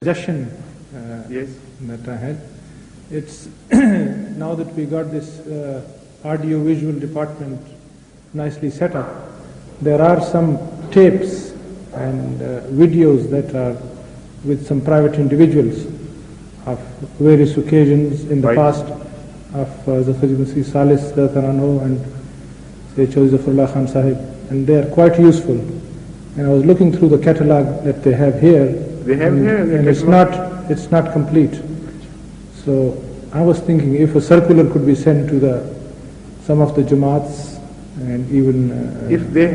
suggestion Yes. that I had. It's now that we got this audio-visual department nicely set up, there are some tapes and videos that are with some private individuals of various occasions in the Right. past of Zafar Masih Salis Tarano and Chaudhry Zafarullah Khan Sahib, and they are quite useful. And I was looking through the catalog that they have here. They have here and the it's not complete. So I was thinking if a circular could be sent to some of the Jamaats, and even If they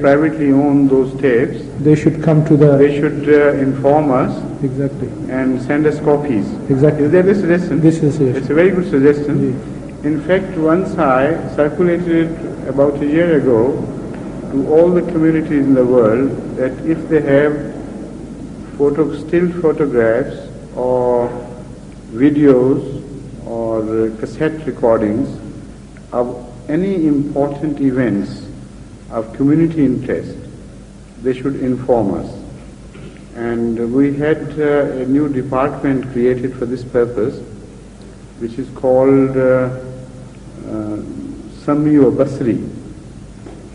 privately own those tapes, they should come to the they should inform us exactly. and send us copies. Exactly. Is that a suggestion? This is it. It's a very good suggestion. In fact, once I circulated it about a year ago to all the communities in the world that if they have still photographs or videos or cassette recordings of any important events of community interest, they should inform us. And we had a new department created for this purpose, which is called Sami wa Basri,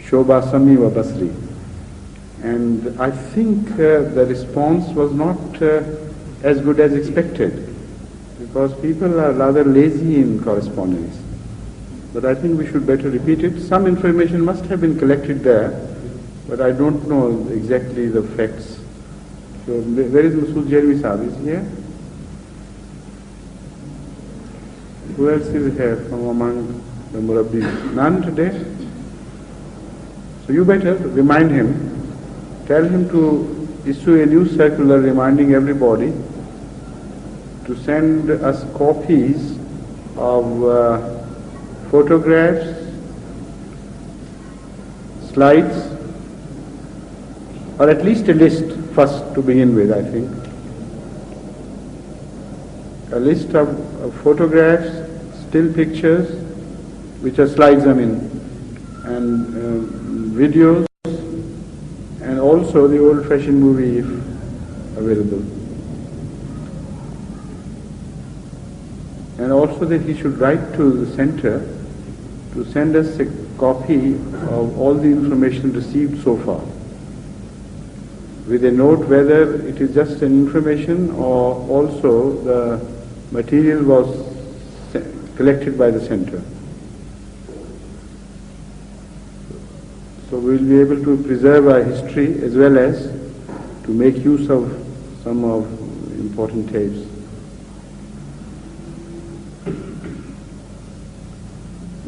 Shoba Sami wa Basri. And I think the response was not as good as expected, because people are rather lazy in correspondence. But I think we should better repeat it. Some information must have been collected there, but I don't know exactly the facts. So where is Masood Jeremy Sahib? Is he here? Who else is here from among the Murabbis? None today? So you better remind him. Tell him to issue a new circular reminding everybody to send us copies of photographs, slides, or at least a list first to begin with, I think. A list of photographs, still pictures, which are slides, and videos, and also the old-fashioned movie if available. And also that he should write to the center to send us a copy of all the information received so far, with a note whether it is just an information or also the material was collected by the center. So we will be able to preserve our history as well as to make use of some of important tapes.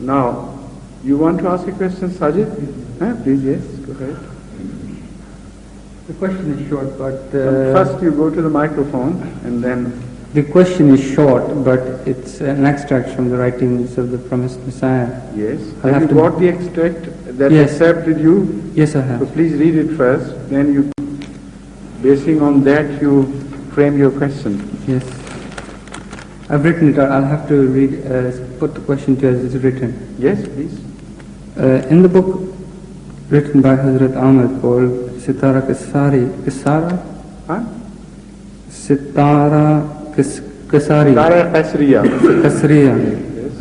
Now, you want to ask a question, Sajid? Please, yes, go ahead. The question is short, but... First you go to the microphone and then... The question is short, but it's an extract from the writings of the promised Messiah. Yes. Have you got the extract that Yes. excerpt with you? Yes, I have. So please read it first, then you, basing on that, you frame your question. Yes. I've written it out. I'll have to put the question to you as it's written. Yes, please. In the book written by Hazrat Ahmad called Sitara Qasariya, Yes.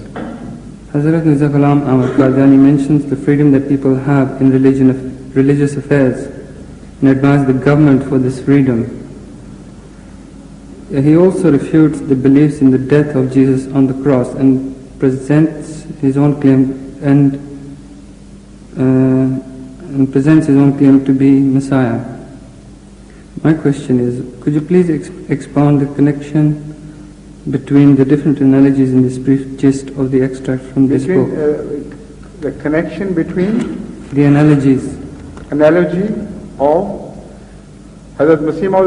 Hazrat Mirza Ghulam Ahmad Qadiani mentions the freedom that people have in religious affairs and admires the government for this freedom. He also refutes the beliefs in the death of Jesus on the cross and presents his own claim to be Messiah. My question is, could you please expound the connection between the different analogies in this brief gist of the extract from this book? The connection between? The analogies. Analogy of Hazrat Masih Maud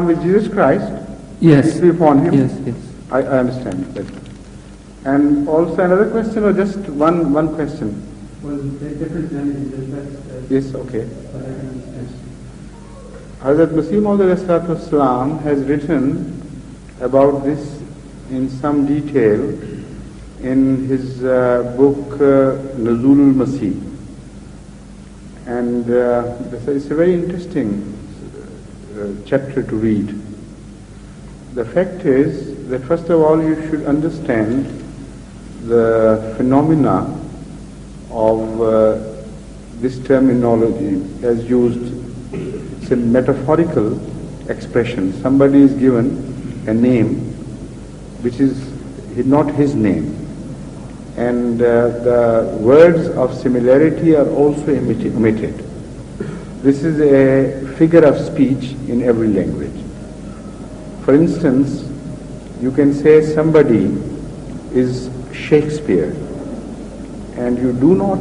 with Jesus Christ? Yes. Peace be upon him? Yes, yes. I understand that. And also another question or just one question? Well, there are different analogies. Yes, okay. Hazrat Masih Maud has written about this in some detail in his book Nuzulul Masih. And it's a very interesting chapter to read. The fact is that first of all you should understand the phenomena of this terminology as used. It's a metaphorical expression. Somebody is given a name which is not his name, and the words of similarity are also omitted. This is a figure of speech in every language. For instance, you can say somebody is Shakespeare, and you do not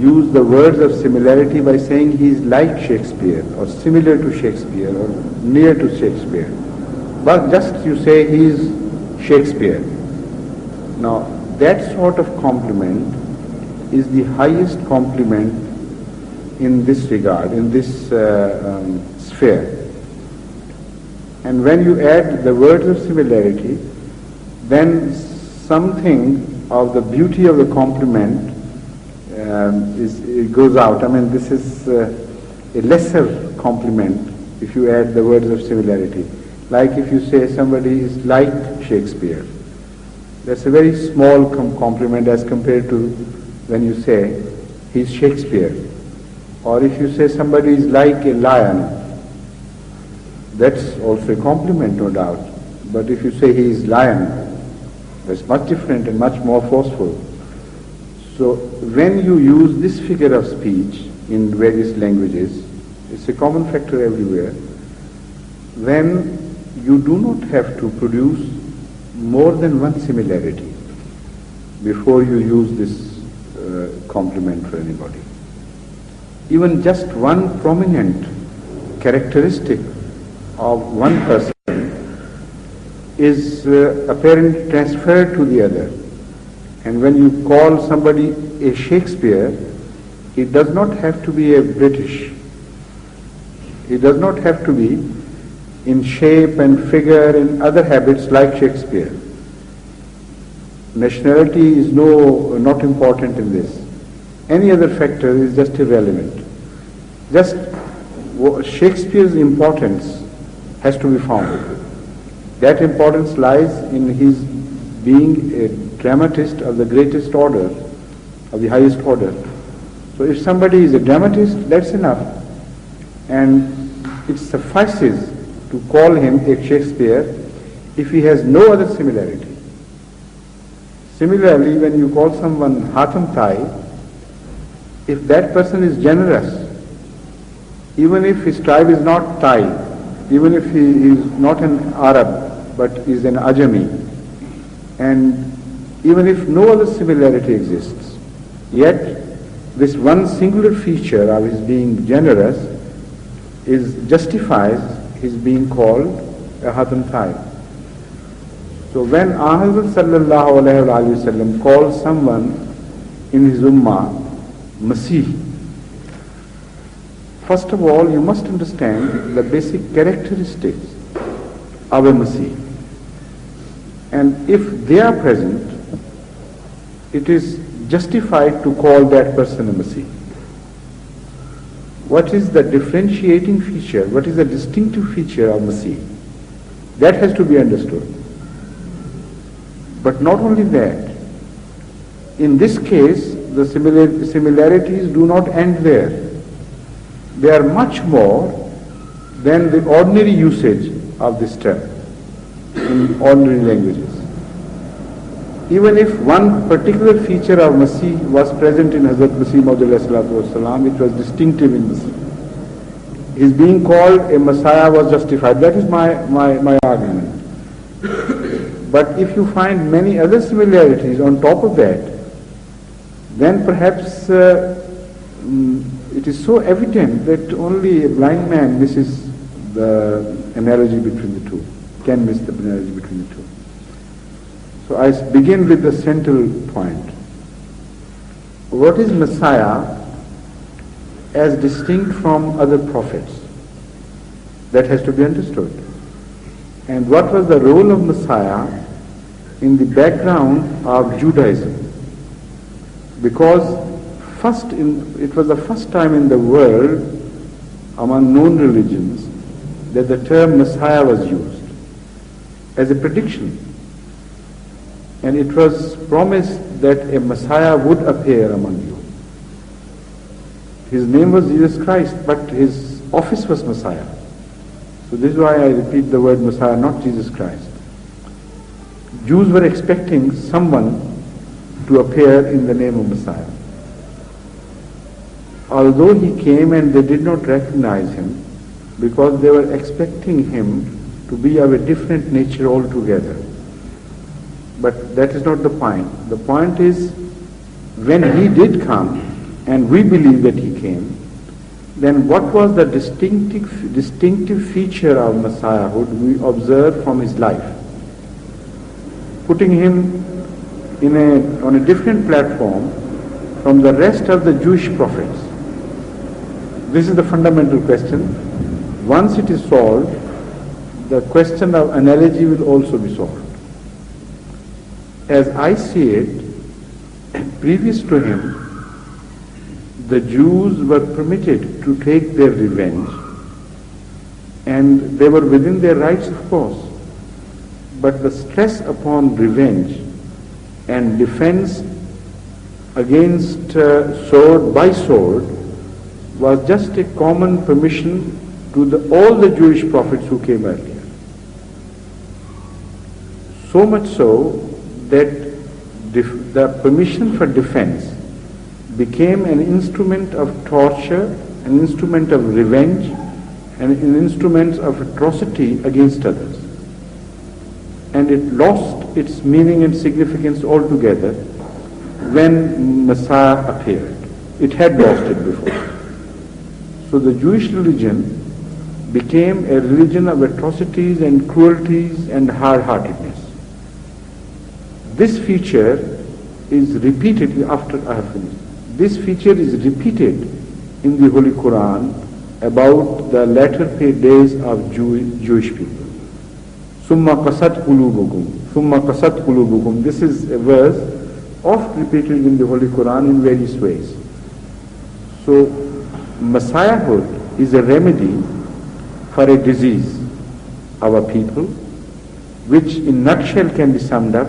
use the words of similarity by saying he is like Shakespeare or similar to Shakespeare or near to Shakespeare, but just you say he is Shakespeare. Now that sort of compliment is the highest compliment in this regard, in this sphere. And when you add the words of similarity, then something of the beauty of the compliment it goes out. I mean, this is a lesser compliment if you add the words of similarity. Like if you say somebody is like Shakespeare, that's a very small compliment as compared to when you say he's Shakespeare. Or if you say somebody is like a lion, that's also a compliment, no doubt. But if you say he is lion, that's much different and much more forceful. So when you use this figure of speech in various languages, it's a common factor everywhere, then you do not have to produce more than one similarity before you use this compliment for anybody. Even just one prominent characteristic of one person is apparently transferred to the other. And when you call somebody a Shakespeare, it does not have to be a British. It does not have to be in shape and figure and other habits like Shakespeare. Nationality is not important in this. Any other factor is just irrelevant. Just Shakespeare's importance has to be found. That importance lies in his being a dramatist of the greatest order, of the highest order. So if somebody is a dramatist, that's enough. And it suffices to call him a Shakespeare if he has no other similarity. Similarly, when you call someone Hatem Tai, if that person is generous, even if his tribe is not Thai, even if he is not an Arab but is an Ajami, and even if no other similarity exists, yet this one singular feature of his being generous justifies his being called a Hatem Tai. So when Ahazrat sallallahu alayhi wa sallam calls someone in his ummah Masih, first of all you must understand the basic characteristics of a Masih. And if they are present, it is justified to call that person a Masih. What is the differentiating feature? What is the distinctive feature of Masih? That has to be understood. But not only that, in this case, the similarities do not end there. They are much more than the ordinary usage of this term in ordinary languages. Even if one particular feature of Masih was present in Hazrat Masih Maud alayhi salatu wasalam, it was distinctive in Masih. His being called a Messiah was justified. That is my argument. But if you find many other similarities on top of that, then perhaps it is so evident that only a blind man misses the analogy between the two, can miss the analogy between the two. So I begin with the central point. What is Messiah as distinct from other prophets? That has to be understood. And what was the role of Messiah in the background of Judaism? Because it was the first time in the world among known religions that the term Messiah was used. as a prediction. And it was promised that a Messiah would appear among you. His name was Jesus Christ, but his office was Messiah. So this is why I repeat the word Messiah, not Jesus Christ. Jews were expecting someone to appear in the name of Messiah. Although he came and they did not recognize him, because they were expecting him to be of a different nature altogether. But that is not the point. The point is, when he did come, and we believe that he came, then what was the distinctive feature of Messiahhood we observe from his life? Putting him on a different platform from the rest of the Jewish prophets. This is the fundamental question. Once it is solved, the question of analogy will also be solved. As I see it, previous to him, the Jews were permitted to take their revenge, and they were within their rights, of course. But the stress upon revenge and defense against sword by sword was just a common permission to all the Jewish prophets who came earlier. So much so that the permission for defense became an instrument of torture, an instrument of revenge, and an instrument of atrocity against others. And it lost its meaning and significance altogether when Messiah appeared. It had lost it before. So the Jewish religion became a religion of atrocities and cruelties and hard-heartedness. This feature is repeated after I have finished. This feature is repeated in the Holy Quran about the latter days of Jewish people. Summa qasat qulubukum. Summa qasat qulubukum. This is a verse oft repeated in the Holy Quran in various ways. So, Messiahhood is a remedy for a disease of a people, which in nutshell can be summed up: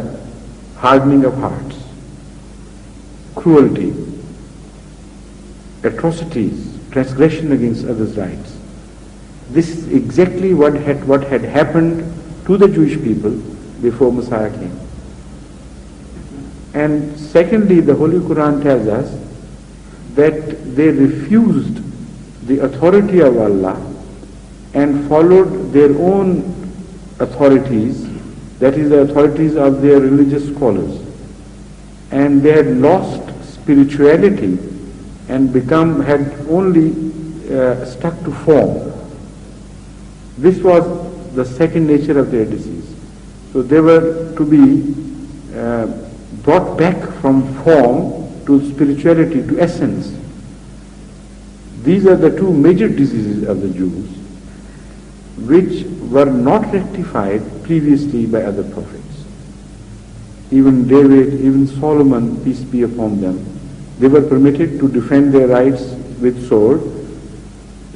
hardening of hearts, cruelty, atrocities, transgression against others' rights. This is exactly what had happened to the Jewish people before Messiah came. And secondly, the Holy Quran tells us that they refused the authority of Allah and followed their own authorities, that is the authorities of their religious scholars. And they had lost spirituality and had only stuck to form. This was the second nature of their disease. So they were to be brought back from form to spirituality, to essence. These are the two major diseases of the Jews, which were not rectified previously by other prophets. Even David, even Solomon, peace be upon them, they were permitted to defend their rights with sword,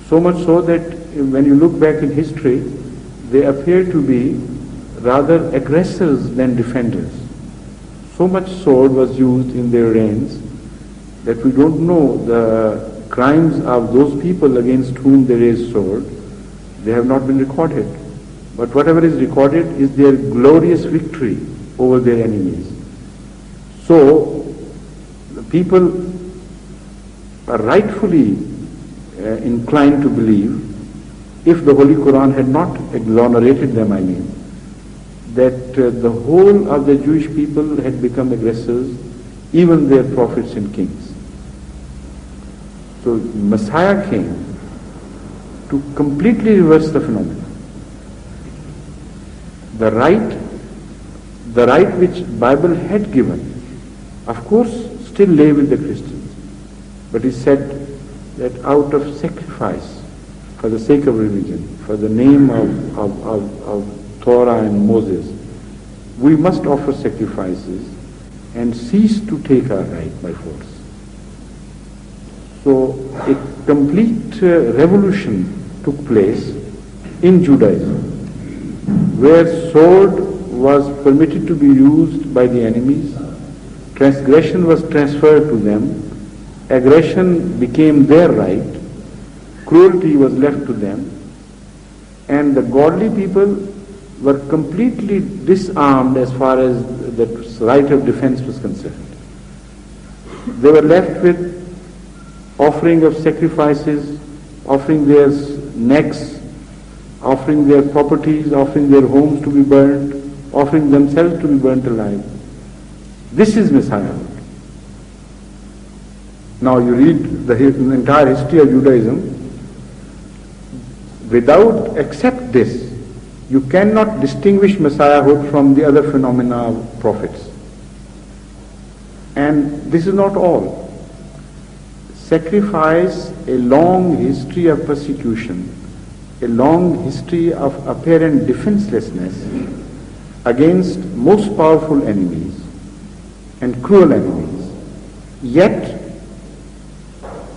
so much so that when you look back in history, they appear to be rather aggressors than defenders. So much sword was used in their reigns that we don't know the crimes of those people against whom they raised sword. They have not been recorded. But whatever is recorded is their glorious victory over their enemies. So, the people are rightfully inclined to believe, if the Holy Quran had not exonerated them, that the whole of the Jewish people had become aggressors, even their prophets and kings. So Messiah came to completely reverse the phenomenon. The right which Bible had given, of course, still lay with the Christians. But he said that out of sacrifice, for the sake of religion, for the name of Torah and Moses, we must offer sacrifices and cease to take our right by force. So a complete revolution took place in Judaism. where sword was permitted to be used by the enemies, transgression was transferred to them, aggression became their right, cruelty was left to them, and the godly people were completely disarmed as far as the right of defense was concerned. They were left with offering of sacrifices, offering their necks, offering their properties, offering their homes to be burnt, offering themselves to be burnt alive. This is Messiahhood. Now you read the entire history of Judaism. Without accept this, you cannot distinguish Messiahhood from the other phenomena of prophets. And this is not all. Sacrifice a long history of persecution, a long history of apparent defenselessness against most powerful enemies and cruel enemies, yet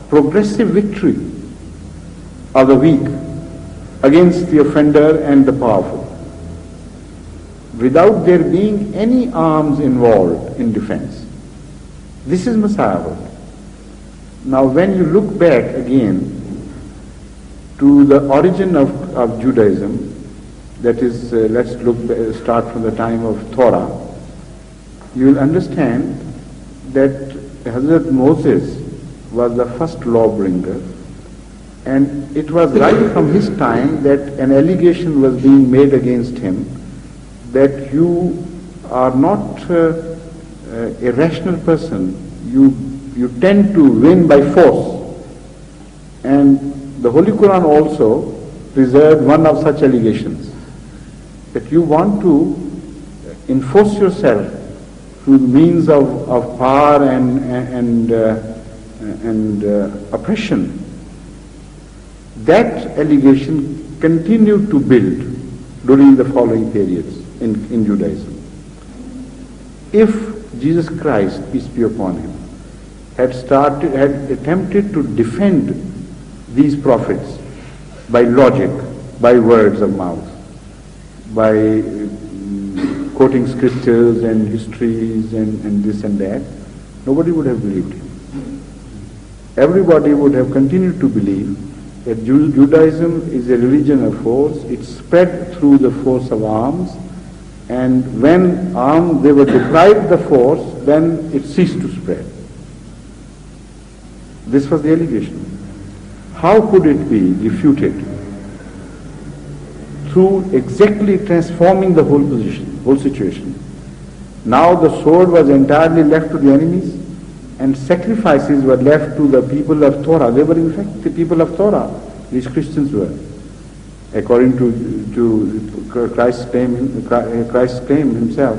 progressive victory of the weak against the offender and the powerful, without there being any arms involved in defense. This is Messiahhood. Now when you look back again to the origin of Judaism, that is, let's start from the time of Torah, you will understand that Hazrat Moses was the first lawbringer, and it was right from his time that an allegation was being made against him that you are not a rational person, you tend to win by force. And the Holy Quran also preserved one of such allegations, that you want to enforce yourself through means of power and oppression. That allegation continued to build during the following periods in Judaism. If Jesus Christ, peace be upon him, had attempted to defend these prophets by logic, by words of mouth, by quoting scriptures and histories and this and that, nobody would have believed him. Everybody would have continued to believe that Judaism is a religion of force. It spread through the force of arms, and when they were deprived the force, then it ceased to spread. This was the allegation. How could it be refuted? Through exactly transforming the whole situation. Now the sword was entirely left to the enemies, and sacrifices were left to the people of Torah. They were in fact the people of Torah, these Christians were, according to Christ's claim himself.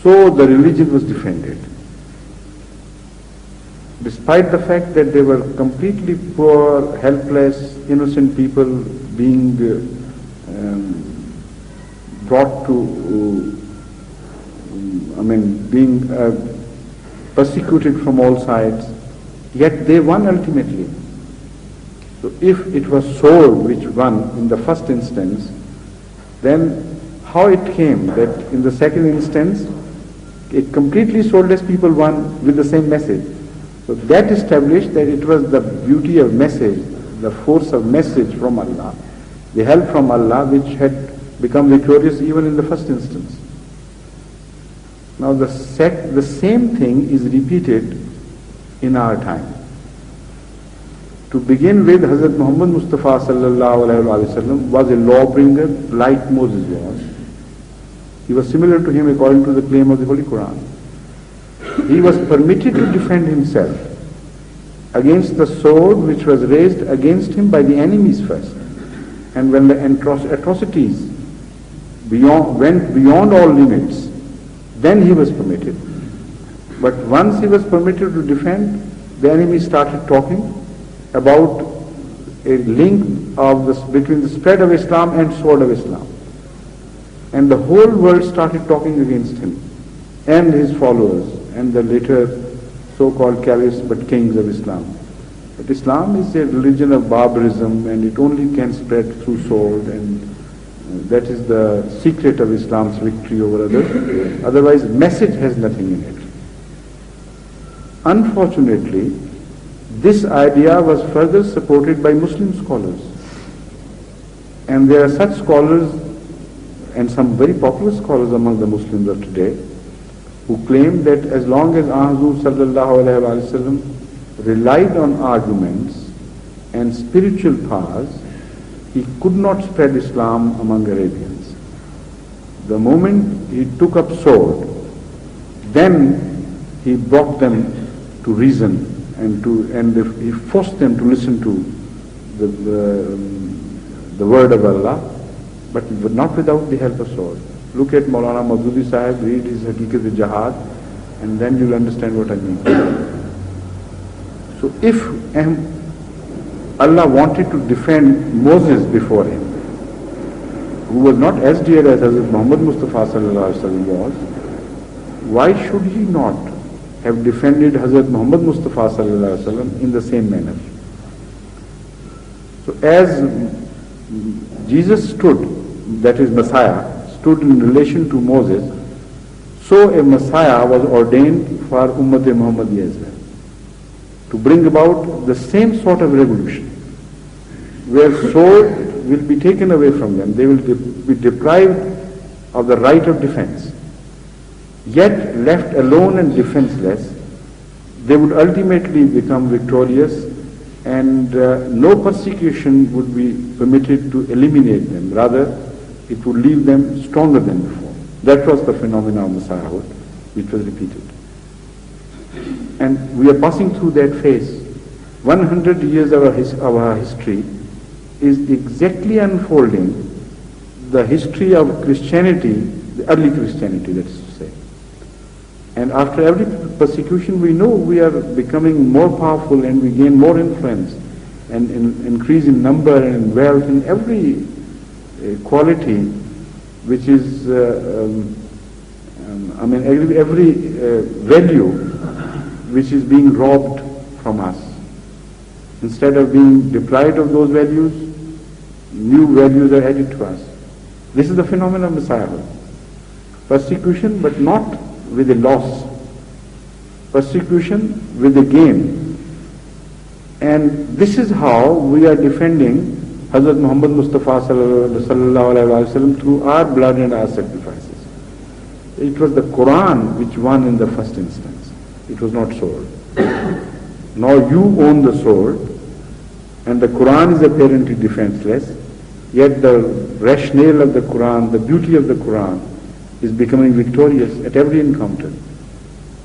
So the religion was defended. Despite the fact that they were completely poor, helpless, innocent people being brought to, being persecuted from all sides, yet they won ultimately. So if it was sword which won in the first instance, then how it came that in the second instance, a completely soulless people won with the same message. So that established that it was the beauty of message, the force of message from Allah, the help from Allah, which had become victorious even in the first instance. Now the same thing is repeated in our time. To begin with, Hazrat Muhammad Mustafa sallallahu alaihi wasallam was a lawbringer like Moses was. He was similar to him according to the claim of the Holy Quran. He was permitted to defend himself against the sword which was raised against him by the enemies first. And when the atrocities went beyond all limits, then he was permitted. But once he was permitted to defend, the enemy started talking about a link between the spread of Islam and sword of Islam. And the whole world started talking against him and his followers and the later so-called caliphs but kings of Islam. But Islam is a religion of barbarism, and it only can spread through sword and that is the secret of Islam's victory over others. Otherwise, message has nothing in it. Unfortunately, this idea was further supported by Muslim scholars. And there are such scholars and some very popular scholars among the Muslims of today who claim that as long as Hazrat sallallahu alaihi wasallam relied on arguments and spiritual powers, he could not spread Islam among Arabians. The moment he took up sword, then he brought them to reason and he forced them to listen to the word of Allah, but not without the help of sword. Look at Maulana Maududi Sahib, read his Haqiqat-e-Jihad, and then you'll understand what I mean. So if Allah wanted to defend Moses before him, who was not as dear as Hazrat Muhammad Mustafa sallallahu alaihi wasallam was, why should he not have defended Hazrat Muhammad Mustafa sallallahu alaihi wasallam in the same manner? So as Jesus stood, that is Messiah, stood in relation to Moses, so a Messiah was ordained for Ummat-e Muhammadiyya as well, to bring about the same sort of revolution, where sword will be taken away from them, they will be deprived of the right of defense. Yet left alone and defenseless, they would ultimately become victorious, and no persecution would be permitted to eliminate them. Rather, it would leave them stronger than before. That was the phenomenon of Messiahhood, which was repeated. And we are passing through that phase. 100 years of our history is exactly unfolding the history of Christianity, the early Christianity, that is to say. And after every persecution, we know we are becoming more powerful and we gain more influence and increase in number and wealth and every quality which is, every value which is being robbed from us. Instead of being deprived of those values, new values are added to us. This is the phenomenon of Messiahhood. Persecution, but not with a loss. Persecution with a gain. And this is how we are defending Hazrat Muhammad Mustafa sallallahu alaihi wasallam through our blood and our sacrifices. It was the Quran which won in the first instance. It was not sword. Now you own the sword, and the Quran is apparently defenseless, yet the rationale of the Quran, the beauty of the Quran is becoming victorious at every encounter.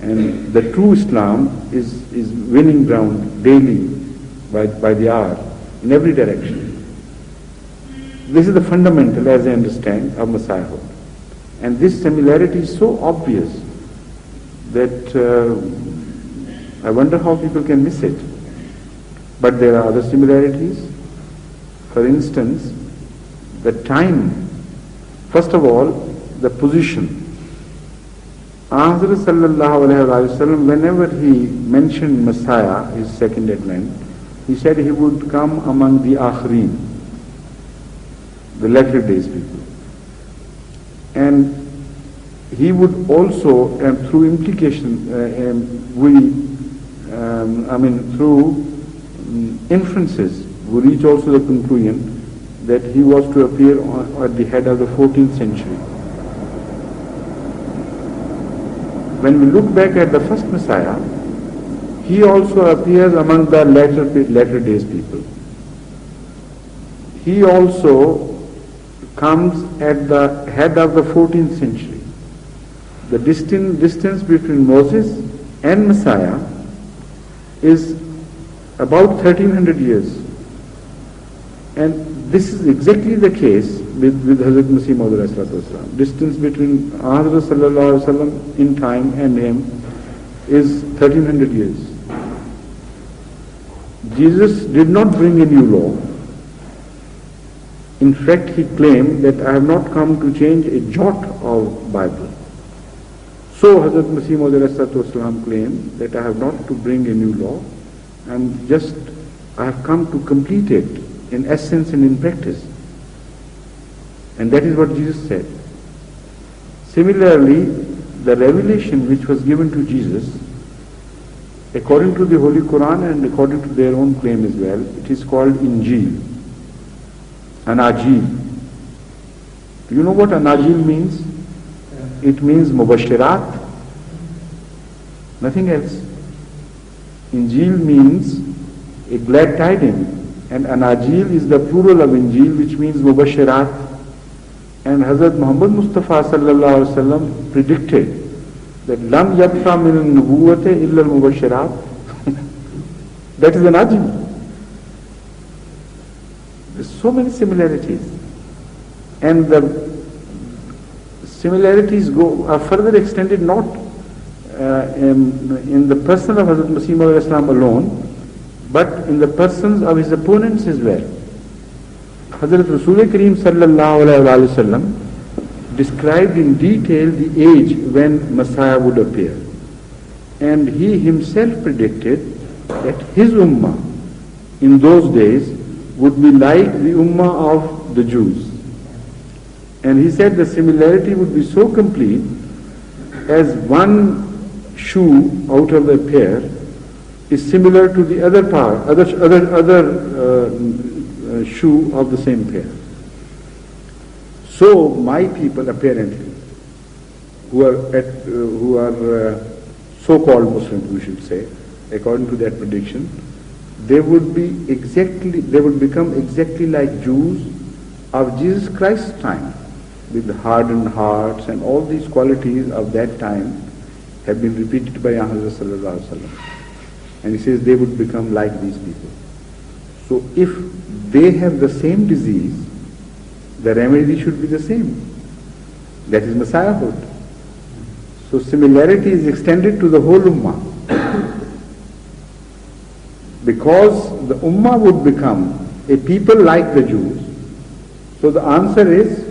And the true Islam is winning ground daily by the hour in every direction. This is the fundamental, as I understand, of Messiahhood. And this similarity is so obvious that I wonder how people can miss it. But there are other similarities. For instance, the time. First of all, the position. Hazrat sallallahu alaihi wasallam, whenever he mentioned Messiah, his second advent, he said he would come among the Akhirin, the latter days people. And he would also, through implication, through inferences, we reach also the conclusion that he was to appear at the head of the 14th century. When we look back at the first Messiah, he also appears among the latter days people. He also comes at the head of the 14th century. The distance between Moses and Messiah is about 1300 years. And this is exactly the case with Hazrat Masih Maud alayhi salatu wasalam. Distance between Hazrat sallallahu alaihi wasallam in time and him is 1300 years. Jesus did not bring a new law. In fact, he claimed that I have not come to change a jot of Bible. So Hazrat Masih Maud alayhi salatu wasalam claimed that I have not to bring a new law. I have come to complete it in essence and in practice. And that is what Jesus said. Similarly, the revelation which was given to Jesus, according to the Holy Quran and according to their own claim as well, it is called Injil, Anajil. Do you know what Anajil means? It means Mubashirat, nothing else. Injil means a glad tidings, and Anajil is the plural of Injil, which means Mubashirat. And Hazrat Muhammad Mustafa sallallahu alaihi wasallam predicted that Lam yabqa min al-nubuwwati illa al-mubashirat. That is Anajil. There's so many similarities, and the similarities are further extended not in the person of Hazrat Masih Maud Islam alone, but in the persons of his opponents as well. Hazrat Rasul Kareem sallallahu alayhi wa sallam described in detail the age when Messiah would appear. And he himself predicted that his ummah in those days would be like the ummah of the Jews. And he said the similarity would be so complete as one shoe out of the pair is similar to the other shoe of the same pair. So my people apparently, who are so-called Muslims, we should say, according to that prediction, they would become exactly like Jews of Jesus Christ's time, with hardened hearts, and all these qualities of that time have been repeated by Hazrat sallallahu alaihi wasallam. And he says they would become like these people. So if they have the same disease, the remedy should be the same. That is Messiahhood. So similarity is extended to the whole Ummah. Because the Ummah would become a people like the Jews, so the answer is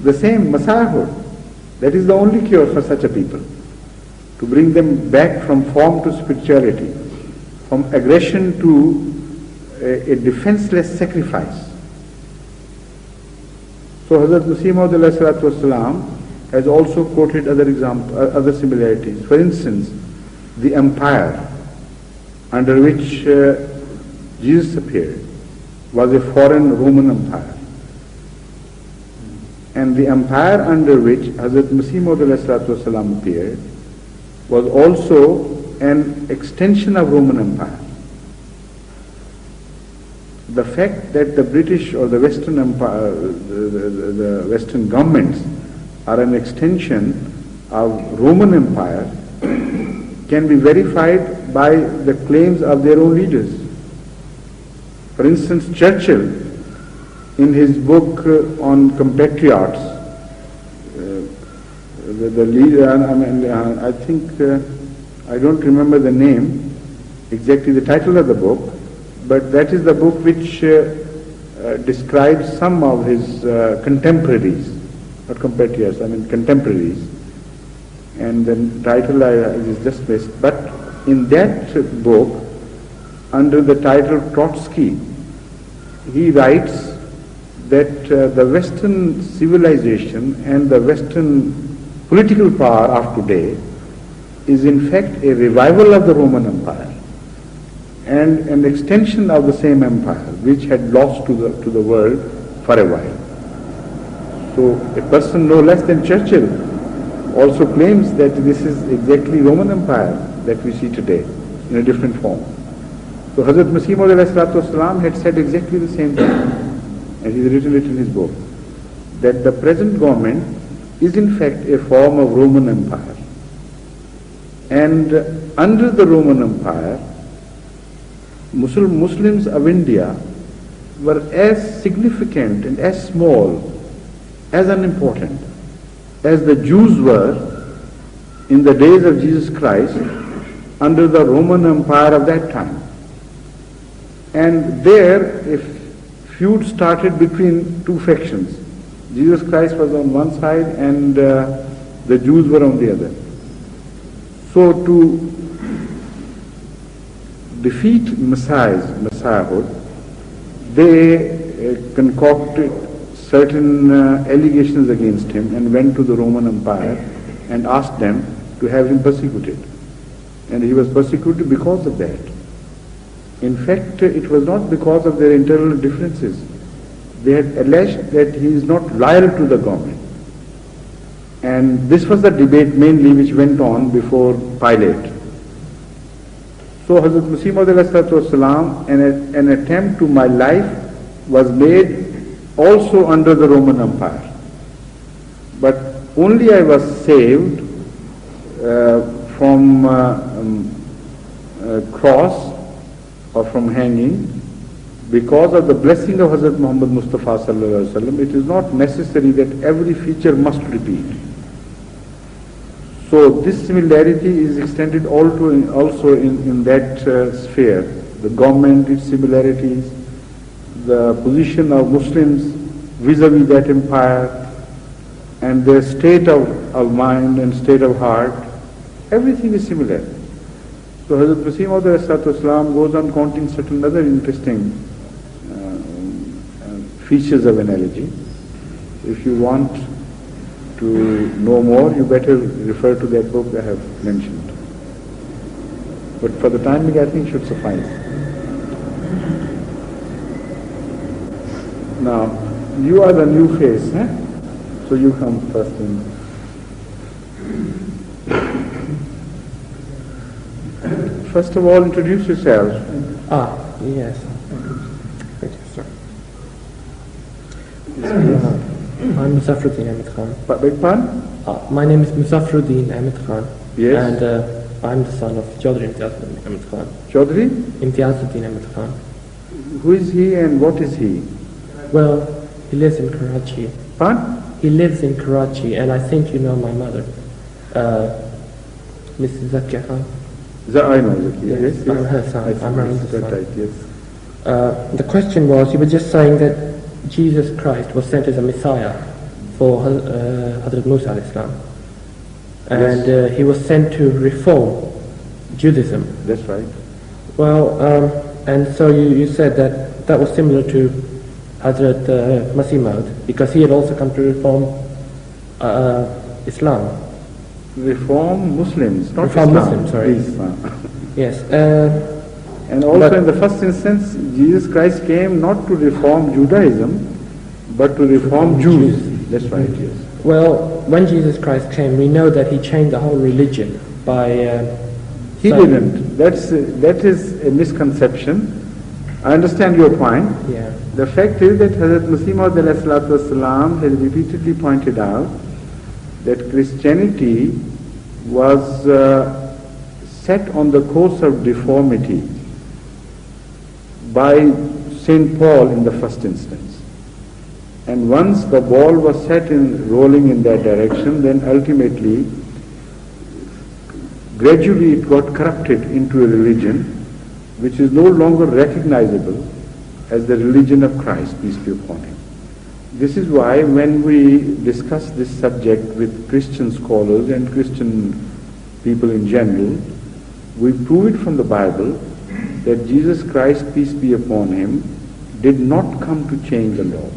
the same, Messiahhood. That is the only cure for such a people. To bring them back from form to spirituality, from aggression to a defenseless sacrifice. So Hazrat Masih Maud alayhi salatu wasalam has also quoted other similarities. For instance, the empire under which Jesus appeared was a foreign Roman empire. And the empire under which Hazrat Masih Maud alayhi salatu wasalam appeared was also an extension of Roman Empire. The fact that the British or the Western Empire, the Western governments are an extension of Roman Empire can be verified by the claims of their own leaders. For instance, Churchill, in his book on compatriots, the leader, I think, I don't remember the name, exactly the title of the book, but that is the book which describes some of his contemporaries, not compatriots, contemporaries. And the title is just missed. But in that book, under the title Trotsky, he writes that the Western civilization and the Western political power of today is in fact a revival of the Roman Empire and an extension of the same empire which had lost to the world for a while. So a person no less than Churchill also claims that this is exactly Roman Empire that we see today in a different form. So Hazrat Masih Maud alayhi salatu wasalam had said exactly the same thing, and he's written it in his book, that the present government is in fact a form of Roman Empire. And under the Roman Empire, Muslims of India were as significant and as small, as unimportant as the Jews were in the days of Jesus Christ under the Roman Empire of that time. And there a feud started between two factions. Jesus Christ was on one side and the Jews were on the other. So to defeat Messiahhood, they concocted certain allegations against him and went to the Roman Empire and asked them to have him persecuted. And he was persecuted because of that. In fact, it was not because of their internal differences. They had alleged that he is not loyal to the government. And this was the debate mainly which went on before Pilate. So Hazrat Masih Maud an attempt to my life was made also under the Roman Empire. But only I was saved from cross or from hanging because of the blessing of Hazrat Muhammad Mustafa sallallahu alaihi wasallam. It is not necessary that every feature must repeat. So this similarity is extended also in that sphere. The government, its similarities, the position of Muslims vis-a-vis that empire, and their state of mind and state of heart, everything is similar. So Hazrat Masih Maud goes on counting certain other interesting features of analogy. If you want to know more, you better refer to that book I have mentioned. But for the time being, I think should suffice. Now, you are the new face, eh? So you come first in. First of all, introduce yourself. Yes. Thank you, sir. I'm Muzaffruddin Ahmed Khan. Beg pardon? My name is Muzaffruddin Ahmed Khan. Yes. And I'm the son of Chaudhry Imtiazuddin Ahmed Khan. Chaudhry? Imtiazuddin Ahmed Khan. Who is he and what is he? Well, he lives in Karachi. Pardon? He lives in Karachi, and I think you know my mother, Mrs. Zakia Khan. I know Zakia, yes. I'm her son. I'm her eldest son. Right, yes. The question was, you were just saying that Jesus Christ was sent as a Messiah for Hazrat Musa alayhi salam. And Yes. he was sent to reform Judaism. That's right. Well, and so you said that was similar to Hazrat Masih Maud, because he had also come to reform Islam. Reform Muslims, not Reform Islam. Muslims, sorry. Please. Yes. And also But- in the first instance, Jesus Christ came not to reform Judaism, but to reform Jews. That's right, yes. Well, when Jesus Christ came, we know that he changed the whole religion by... He So- didn't. That is a misconception. I understand your point. Yeah. The fact is that Hazrat Masih Maud has repeatedly pointed out that Christianity was set on the course of deformity by St. Paul in the first instance. And once the ball was set in rolling in that direction, then ultimately, gradually it got corrupted into a religion which is no longer recognizable as the religion of Christ, peace be upon him. This is why when we discuss this subject with Christian scholars and Christian people in general, we prove it from the Bible that Jesus Christ, peace be upon him, did not come to change the law.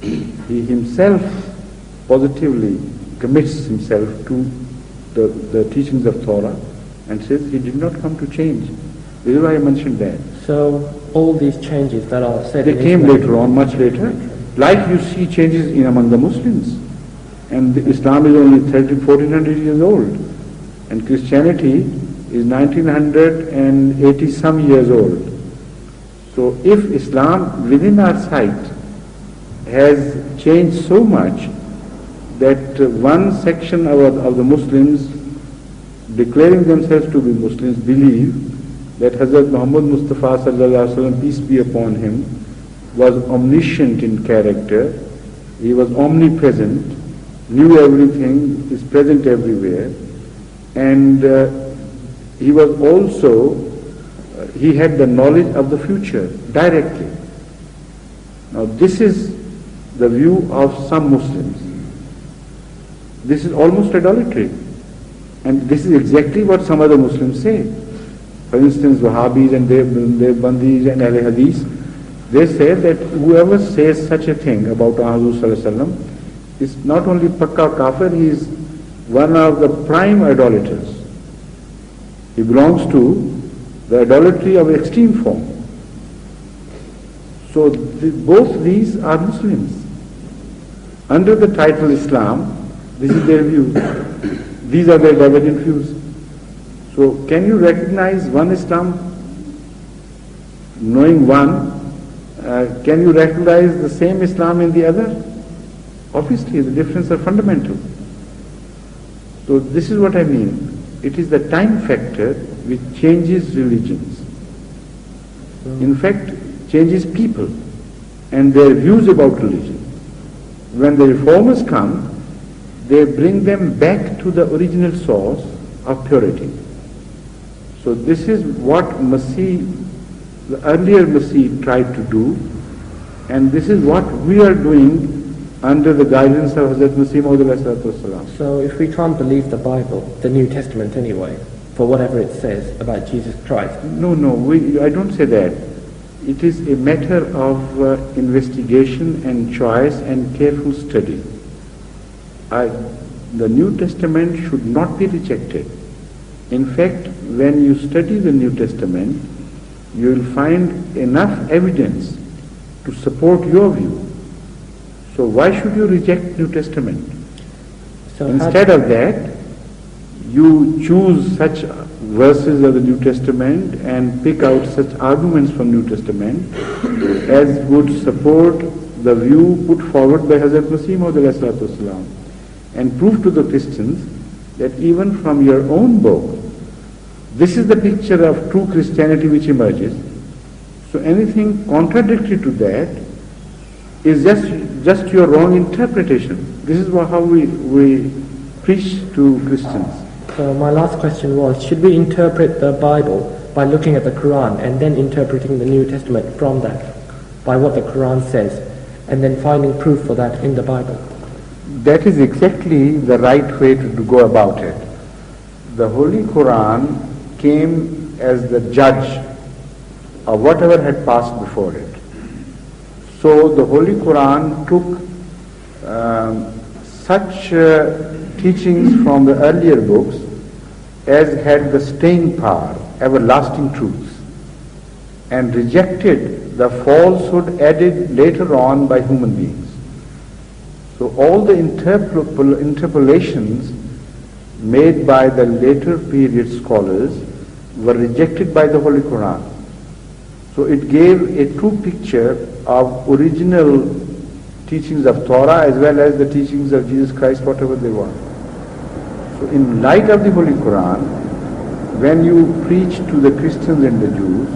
He himself positively commits himself to the teachings of Torah and says he did not come to change. This is why I mentioned that. So all these changes that are said They in came Islam- later on, much later. Like you see changes in among the Muslims. And Islam is only 1400 years old. And Christianity is 1980 some years old. So if Islam within our sight has changed so much that one section of the Muslims declaring themselves to be Muslims believe that Hazrat Muhammad Mustafa sallallahu alaihi wasallam, peace be upon him, was omniscient in character, he was omnipresent, knew everything, is present everywhere, and he was also, he had the knowledge of the future directly. Now this is the view of some Muslims. This is almost idolatry. And this is exactly what some other Muslims say. For instance, Wahhabis and Devbandis and Ahl Hadith, They say that whoever says such a thing about Hazrat Sallallahu Alaihi Wasallam is not only Pakka Kafir, he is one of the prime idolaters. He belongs to the idolatry of extreme form. So both these are Muslims. Under the title Islam, this is their view. These are their divergent views. So can you recognize one Islam? Knowing one, can you recognize the same Islam in the other? Obviously, the differences are fundamental. So this is what I mean. It is the time factor which changes religions. In fact, changes people and their views about religion. When the reformers come, they bring them back to the original source of purity. So this is what Masih, the earlier Masih, tried to do, and this is what we are doing under the guidance of Hazrat Masih Maud. So if we can't believe the Bible, the New Testament anyway, for whatever it says about Jesus Christ? No, I don't say that. It is a matter of investigation and choice and careful study. The New Testament should not be rejected. In fact, when you study the New Testament, you will find enough evidence to support your view. So why should you reject New Testament? So instead of that, you choose such verses of the New Testament and pick out such arguments from New Testament as would support the view put forward by Hazrat Masih Maud and prove to the Christians that even from your own book, this is the picture of true Christianity which emerges. So anything contradictory to that is just your wrong interpretation. This is how we preach to Christians. So my last question was, should we interpret the Bible by looking at the Quran and then interpreting the New Testament from that, by what the Quran says, and then finding proof for that in the Bible? That is exactly the right way to go about it. The Holy Quran came as the judge of whatever had passed before it. So the Holy Quran took such teachings from the earlier books as had the staying power, everlasting truths, and rejected the falsehood added later on by human beings. So all the interpolations made by the later period scholars were rejected by the Holy Quran. So it gave a true picture of original teachings of Torah as well as the teachings of Jesus Christ, whatever they were. So in light of the Holy Quran, when you preach to the Christians and the Jews,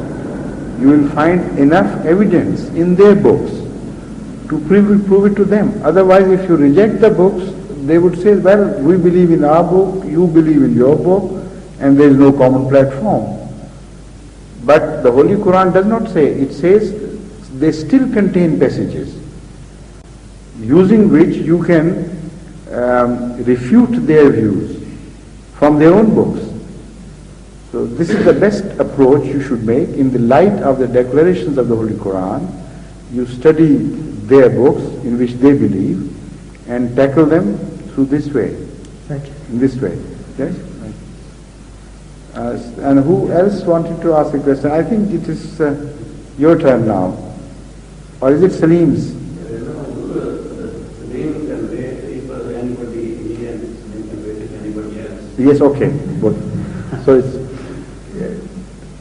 you will find enough evidence in their books to prove it to them. Otherwise, if you reject the books, they would say, well, we believe in our book, you believe in your book, and there is no common platform. But the Holy Quran does not say. It says they still contain passages using which you can refute their views from their own books. So this is the best approach you should make in the light of the declarations of the Holy Quran. You study their books in which they believe and tackle them through this way. Thank you. In this way. Yes? And who else wanted to ask a question? I think it is your turn now. Or is it Salim's? Yes, okay. Good. So it's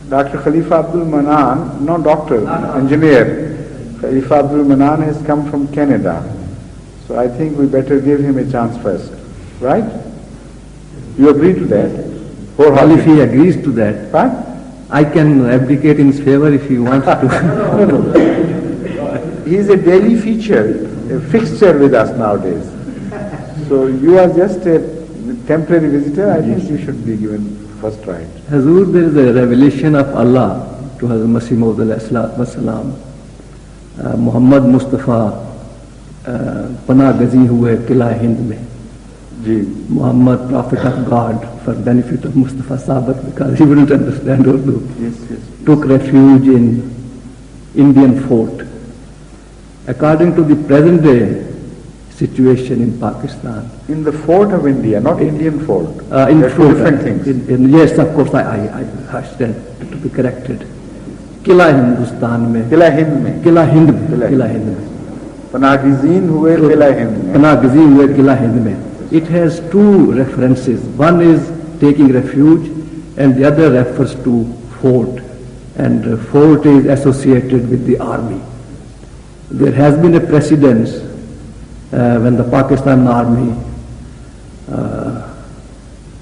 Dr. Khalifa Abdul Manan, no doctor, engineer. Khalifa Abdul Manan has come from Canada. So I think we better give him a chance first. Right? You agree to that? Well, if he agrees to that, What? I can abdicate in his favor if he wants to. No. He is a daily feature, a fixture with us nowadays. So you are just a temporary visitor. I think you should be given first right. Hazur, there is a revelation of Allah to Hazrat Masih Maud wasalam. Muhammad Mustafa Pana Gazi हुए किला हिंद में. Muhammad, Prophet of God, for benefit of Mustafa Sabat, because he wouldn't understand Urdu, Yes. took refuge in Indian fort. According to the present day situation in Pakistan, In the fort of India, not Indian fort. in They're two fort, different things. yes, of course, I stand to be corrected. किला हिंदुस्तान में, किला हिंद में, किला हिंद में, किला किला हिंद में, पनागजीन हुए किला हिंद में. पनागजीन हुए किला हिंद में. It has two references. One is taking refuge, and the other refers to fort. And fort is associated with the army. There has been a precedence when the Pakistan army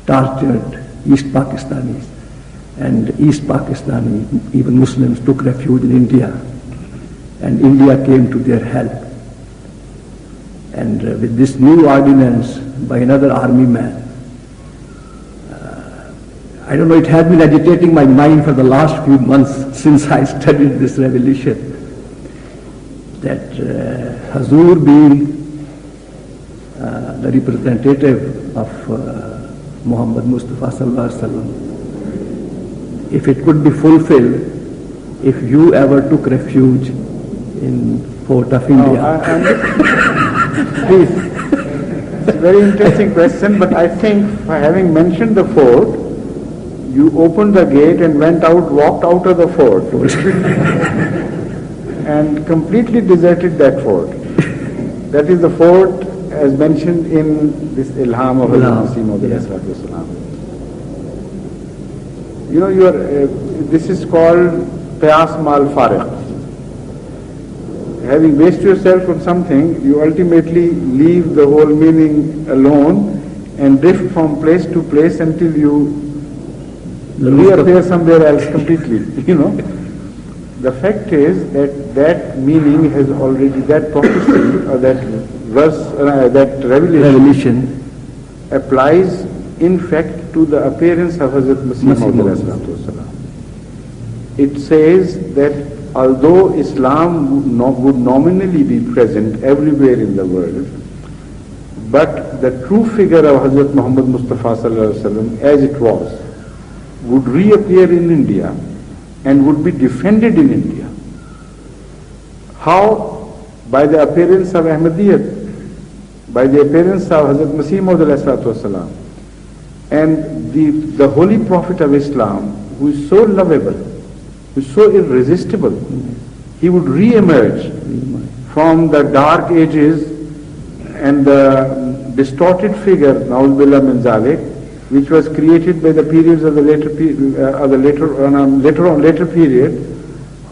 tortured East Pakistanis, and East Pakistani, even Muslims, took refuge in India, and India came to their help. And with this new ordinance by another army man, I don't know, it has been agitating my mind for the last few months since I studied this revelation, that Hazur being the representative of Muhammad Mustafa Sallallahu Alaihi Wasallam, if it could be fulfilled, if you ever took refuge in Fort of India. Please. It's a very interesting question, but I think for having mentioned the fort, you opened the gate and went out, walked out of the fort and completely deserted that fort. That is the fort as mentioned in this Ilham of Hazrat Masih Maud alayhi salatu wasalam. You know, this is called Qiyas Mal Fariq. Having based yourself on something, you ultimately leave the whole meaning alone and drift from place to place until you reappear somewhere else completely, you know. The fact is that that meaning has already, that prophecy or that verse, that revelation applies in fact to the appearance of Hazrat Masih Maud. It says that although Islam would nominally be present everywhere in the world, but the true figure of Hazrat Muhammad Mustafa Sallallahu Alaihi Wasallam as it was would reappear in India and would be defended in India. How? By the appearance of Ahmadiyyat, by the appearance of Hazrat Masih Maud alayhi salatu wasalam, and the Holy Prophet of Islam, who is so lovable, who is so irresistible, he would re-emerge from the dark ages and the distorted figure, Na'udhu Billah min Zalik, which was created by the periods of the later period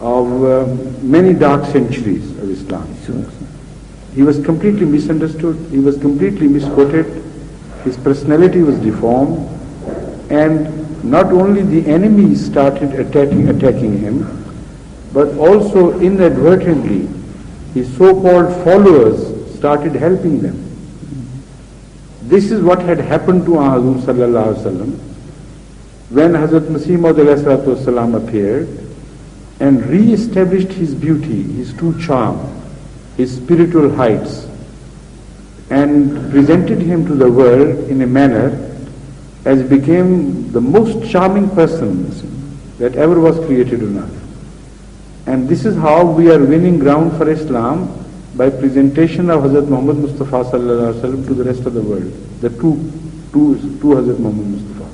of many dark centuries of Islam. He was completely misunderstood, he was completely misquoted, his personality was deformed, and not only the enemies started attacking him, but also inadvertently his so-called followers started helping them. This is what had happened to Hazur Sallallahu Alaihi Wasallam when Hazrat Masih Maud alayhi salatu wasalam appeared and re-established his beauty, his true charm, his spiritual heights, and presented him to the world in a manner as became the most charming person that ever was created on earth. And this is how we are winning ground for Islam, by presentation of Hazrat Muhammad Mustafa Sallallahu Alaihi Wasallam to the rest of the world, the true Hazrat Muhammad Mustafa.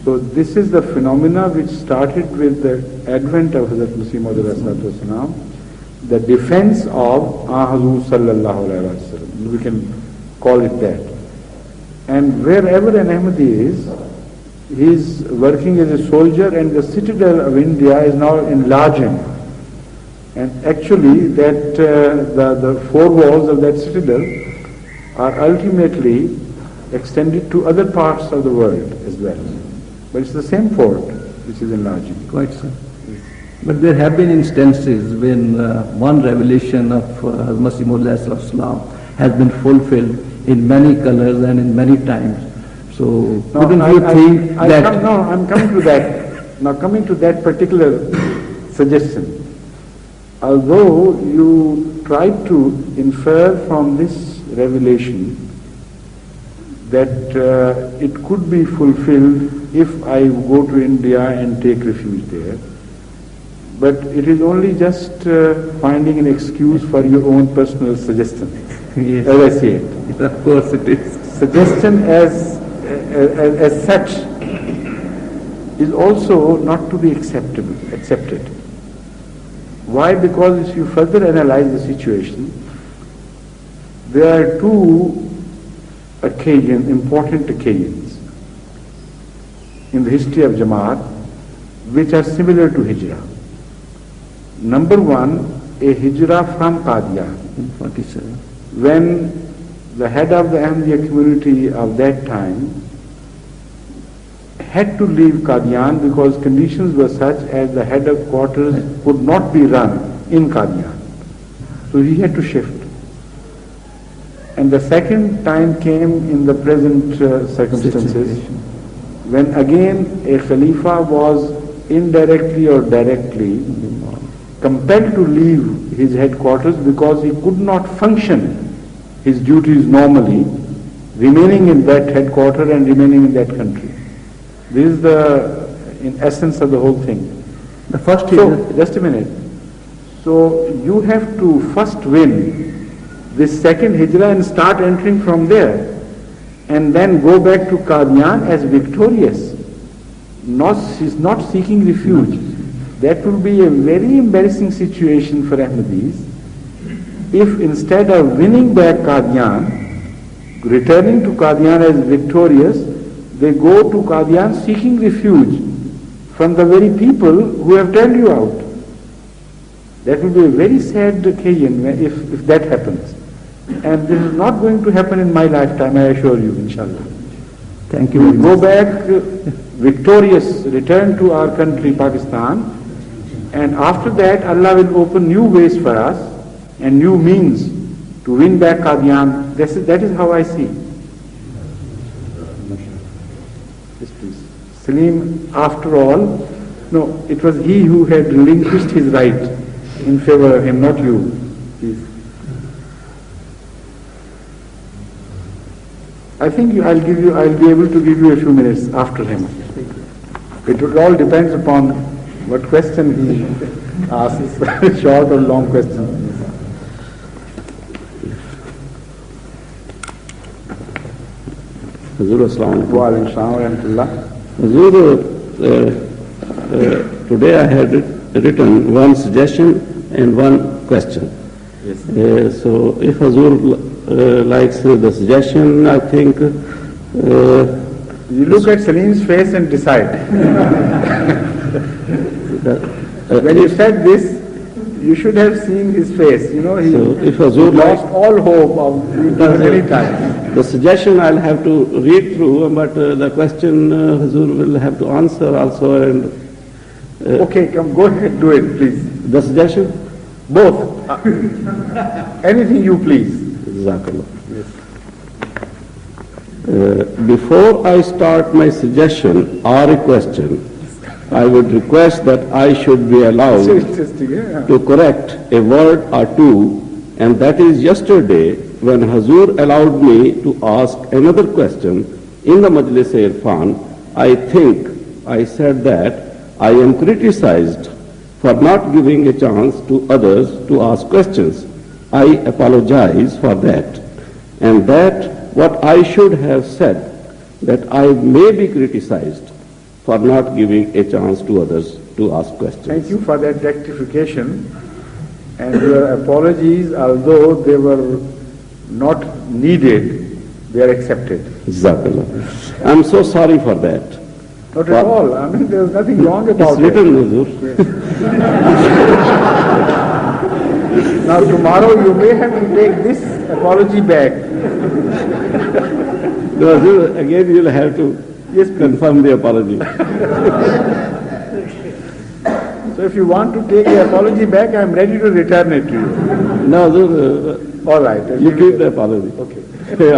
So this is the phenomena which started with the advent of Hazrat Masih Maud alayhi salatu wasalam, the defense of Hazur Sallallahu Alaihi Wasallam. We can call it that. And wherever an Ahmadi is, he is working as a soldier, and the citadel of India is now enlarging. And actually that the four walls of that citadel are ultimately extended to other parts of the world as well. But it's the same fort which is enlarging. Quite so. But there have been instances when one revelation of Masih Maud has been fulfilled in many colors and in many times. So wouldn't you think that... I'm coming to that. Now coming to that particular suggestion. Although you try to infer from this revelation that it could be fulfilled if I go to India and take refuge there, but it is only just finding an excuse for your own personal suggestion. Yes. As I see it. Of course it is. Suggestion as such is also not to be accepted. Why? Because if you further analyze the situation, there are two important occasions in the history of Jamaat which are similar to Hijrah. Number one, a Hijrah from Qadian. In 47. When the head of the Ahmadiyya community of that time had to leave Qadian because conditions were such as the headquarters could not be run in Qadian. So he had to shift. And the second time came in the present circumstances, when again a Khalifa was indirectly or directly compelled to leave his headquarters because he could not function his duties normally, remaining in that headquarter and remaining in that country. This is the, in essence of the whole thing. The first So, just a minute. So, you have to first win this second Hijrah and start entering from there, and then go back to Qadian as victorious. He's not seeking refuge. That will be a very embarrassing situation for Ahmadis if instead of winning back Qadian, returning to Qadian as victorious, they go to Qadian seeking refuge from the very people who have turned you out. That will be a very sad occasion if that happens. And this is not going to happen in my lifetime, I assure you, inshallah. Thank you We very will much. go back victorious, return to our country, Pakistan, and after that Allah will open new ways for us and new means to win back Qadian. That is how I see. Yes, please. Salim, after all, no, it was he who had relinquished his right in favor of him, not you. Please. I think I'll be able to give you a few minutes after him. It all depends upon what question he asks, short or long question. Hazur, Assalamu alaikum. Wa alaikum salam wa rahmatullah. Hazur, today I had written one suggestion and one question. Yes. So if Hazur likes the suggestion, I think You look at Salim's face and decide. When you said this, you should have seen his face. You know, he So if Hazur lost likes all hope of many times. the suggestion, I'll have to read through, but the question Hazur will have to answer also. And Okay, come, go ahead, do it, please. the suggestion, Both. Anything you please. Jazakallah. Before I start my suggestion or a question, I would request that I should be allowed So interesting, yeah. to correct a word or two, and that is yesterday when Hazur allowed me to ask another question in the Majlis-e-Irfan. I think I said that I am criticized for not giving a chance to others to ask questions. I apologize for that, and that what I should have said, that I may be criticized for not giving a chance to others to ask questions. Thank you for that rectification. And your apologies, although they were not needed, they are accepted. Jazakallah. I'm so sorry for that. Not at all. I mean, there's nothing wrong It's about it. written, Hazur. Now tomorrow you may have to take this apology back. No, Hazur, again you'll have to confirm the apology. So if you want to take the apology back, I'm ready to return it to you. No, Hazur, All right. I'll you give keep it- the apology. Okay.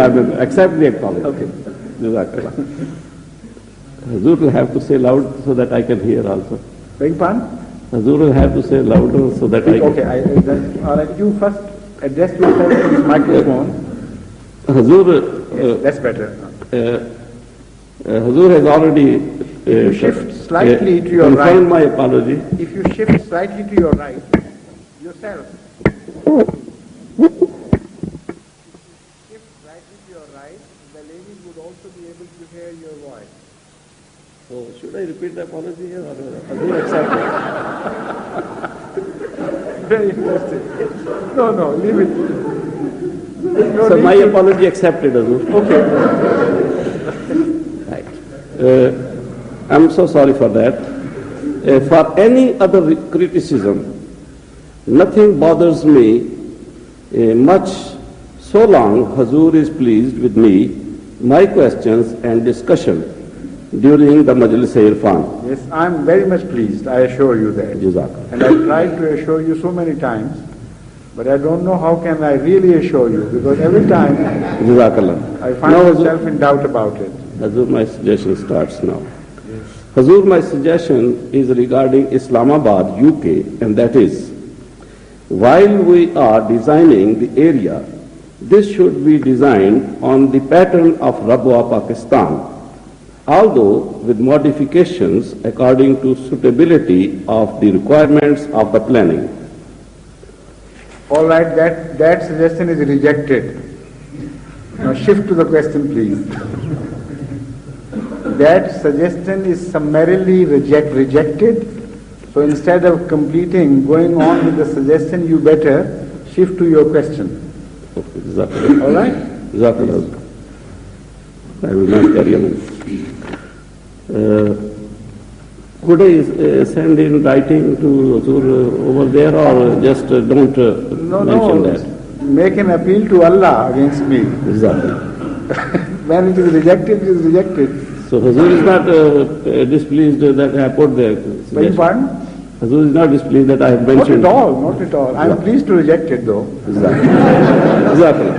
I mean, accept the apology. Okay. Jazakallah. Hazur will have to say loud so that I can hear also. Beg pardon? Hazur will have to say louder so that I can. Okay. All right. You first address yourself to this microphone. Hazur, Yes, that's better. Hazur has already If you shift slightly to your confirm right, my apology. if you shift slightly to your right, yourself. Shift slightly to your right, the ladies would also be able to hear your voice. So should I repeat the apology here or do accept it? Very interesting. No, leave it. No So need my to- apology accepted, Hazur. Okay. Right. I'm so sorry for that. For any other criticism, nothing bothers me much so long Hazur is pleased with me, my questions and discussion during the Majlis-e-Irfan. Yes, I'm very much pleased, I assure you that. Jazakallah. And I've tried to assure you so many times, but I don't know how can I really assure you, because every time Jazakallah. I find Now, myself in doubt about it. Hazur, my suggestion starts now. Hazur, my suggestion is regarding Islamabad, UK, and that is, while we are designing the area, this should be designed on the pattern of Rabwa, Pakistan, although with modifications according to suitability of the requirements of the planning. All right, that suggestion is rejected. Now shift to the question, please. That suggestion is summarily rejected. So instead of going on with the suggestion, you better shift to your question. Okay, Jazakallah. All right? Jazakallah. I will not carry on. Could I send in writing to Hazur over there, or just don't mention that? Make an appeal to Allah against me. Exactly. When it is rejected, it is rejected. So Hazur is not displeased that I put the Beg your suggestion. pardon? Hazur is not displeased that I have Not mentioned. at all, not at all. I am pleased to reject it though. Exactly. Exactly.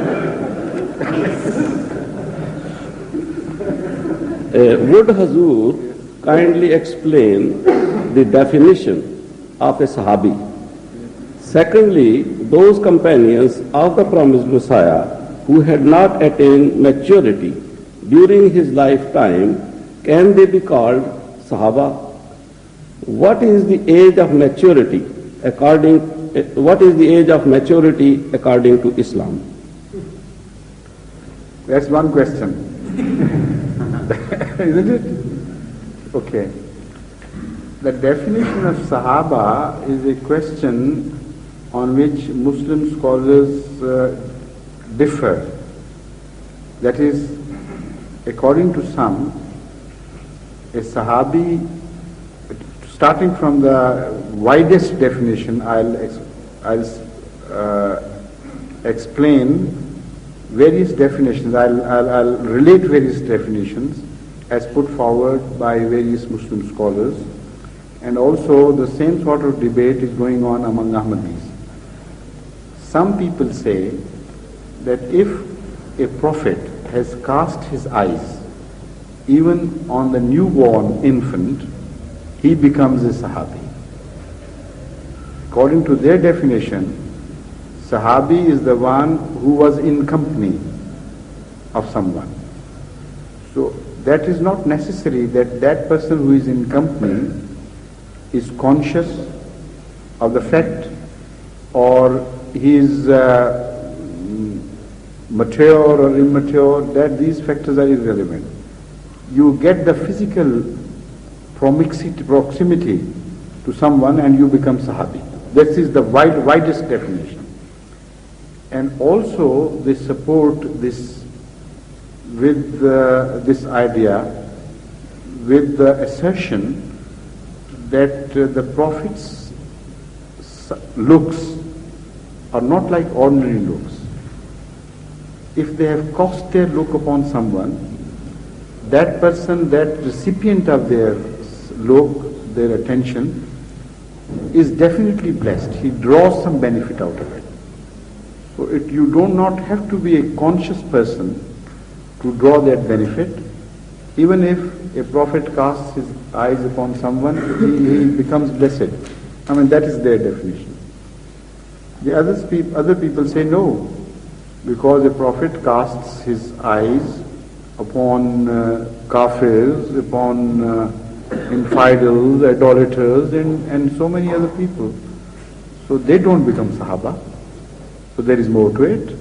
Would Hazur kindly explain the definition of a Sahabi? Secondly, those companions of the promised Messiah who had not attained maturity during his lifetime, can they be called Sahaba? What is the age of maturity according to Islam? That's one question. Isn't it? Okay. The definition of Sahaba is a question on which Muslim scholars differ. That is, according to some, a Sahabi, starting from the widest definition, I'll explain various definitions. I'll relate various definitions as put forward by various Muslim scholars, and also the same sort of debate is going on among Ahmadis. Some people say that if a prophet has cast his eyes even on the newborn infant, he becomes a Sahabi. According to their definition, Sahabi is the one who was in company of someone. So that is not necessary that that person who is in company is conscious of the fact, or he is mature or immature, that these factors are irrelevant. You get the physical proximity to someone and you become Sahabi. This is the widest definition. And also they support this with this idea, with the assertion that the Prophet's looks are not like ordinary looks. If they have cast their look upon someone, that person, that recipient of their look, their attention, is definitely blessed. He draws some benefit out of it. So you do not have to be a conscious person to draw that benefit. Even if a prophet casts his eyes upon someone, he becomes blessed. I mean, that is their definition. The other people say no, because a prophet casts his eyes upon kafirs, upon infidels, idolaters, and so many other people. So they don't become Sahaba. So there is more to it.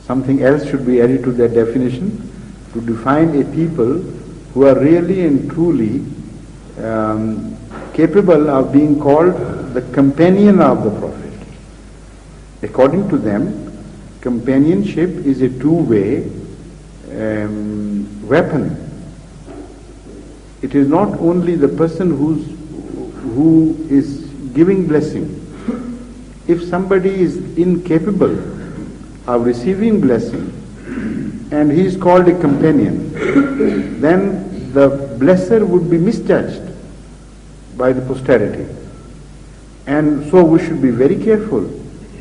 Something else should be added to that definition to define a people who are really and truly capable of being called the companion of the Prophet. According to them, companionship is a two-way weapon. It is not only the person who is giving blessing. If somebody is incapable of receiving blessing and he is called a companion, then the blesser would be misjudged by the posterity. And so we should be very careful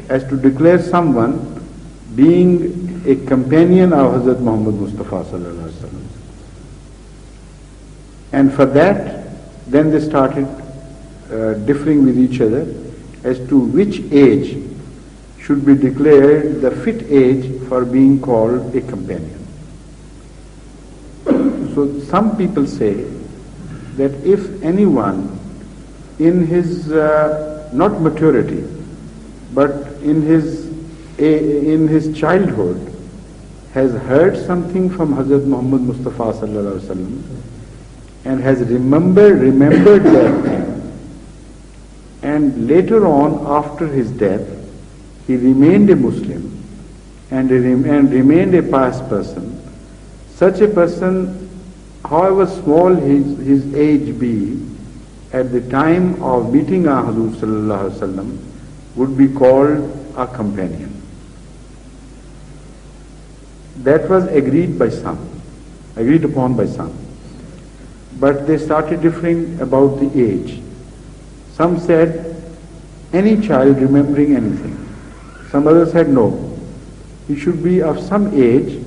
as to declare someone being a companion of Hazrat Muhammad Mustafa sallallahu alaihi wasallam. And for that, then they started differing with each other as to which age should be declared the fit age for being called a companion. So some people say that if anyone in his not maturity but in his childhood has heard something from Hazrat Muhammad Mustafa sallallahu alaihi wasallam and has remembered that thing, and later on after his death he remained a Muslim and remained a pious person, such a person, however small his age be, at the time of meeting Hazur sallallahu alaihi wasallam would be called a companion. That was agreed upon by some. But they started differing about the age. Some said any child remembering anything. Some others said no. He should be of some age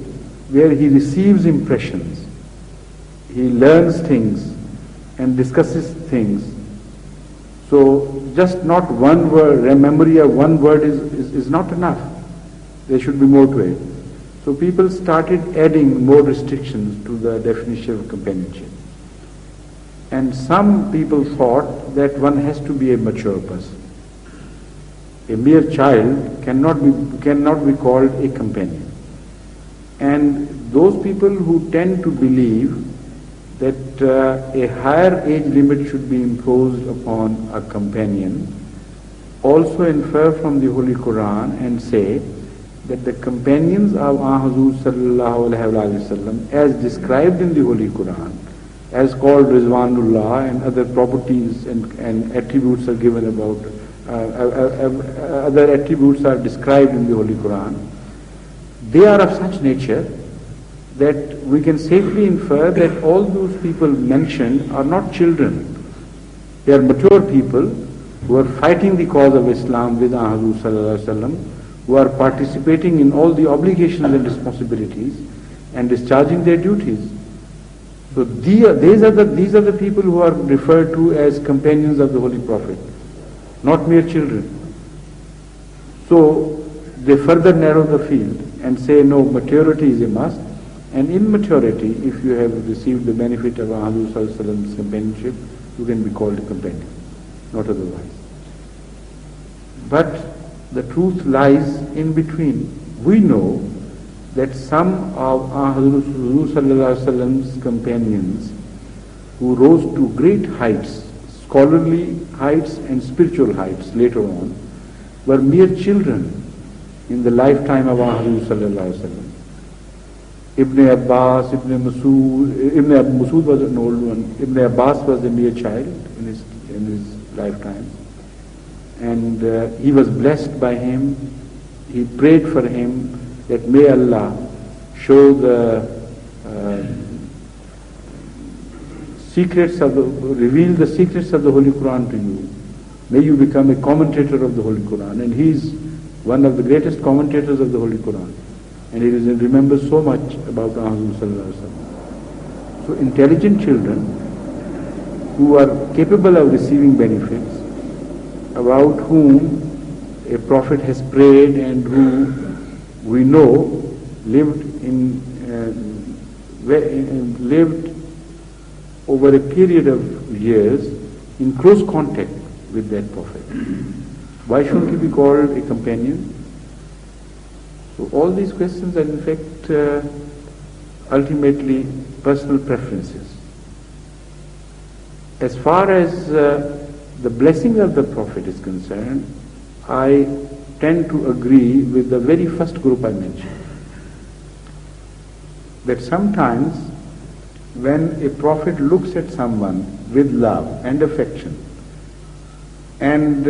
where he receives impressions. He learns things and discusses things. So just not one word, memory of one word is not enough. There should be more to it. So people started adding more restrictions to the definition of companionship. And some people thought that one has to be a mature person. A mere child cannot be called a companion. And those people who tend to believe that a higher age limit should be imposed upon a companion also infer from the Holy Quran and say that the companions of Hazur sallallahu alaihi wasallam, as described in the Holy Quran, as called Rizwanullah, and other properties and attributes are given about, other attributes are described in the Holy Quran, they are of such nature that we can safely infer that all those people mentioned are not children. They are mature people who are fighting the cause of Islam with Hazur sallallahu alaihi wasallam, who are participating in all the obligations and responsibilities and discharging their duties. So these are the people who are referred to as companions of the Holy Prophet, not mere children. So they further narrow the field and say no, maturity is a must, and in maturity, if you have received the benefit of Hazur sallallahu alaihi wasallam's companionship, you can be called a companion, not otherwise. But the truth lies in between. We know that some of Hazur sallallahu alaihi wasallam's companions who rose to great heights, scholarly heights and spiritual heights later on, were mere children in the lifetime of Hazur sallallahu alaihi wasallam. Ibn Abbas, Ibn Masud was an old one. Ibn Abbas was a mere child in his lifetime. And he was blessed by him. He prayed for him that may Allah show reveal the secrets of the Holy Quran to you. May you become a commentator of the Holy Quran. And he is one of the greatest commentators of the Holy Quran. And he remembers so much about Hazur sallallahu alaihi wasallam. So intelligent children who are capable of receiving benefits, about whom a prophet has prayed and who we know lived over a period of years in close contact with that Prophet. Why shouldn't he be called a companion? So all these questions are in fact ultimately personal preferences. As far as the blessing of the Prophet is concerned, I tend to agree with the very first group I mentioned. That sometimes when a Prophet looks at someone with love and affection and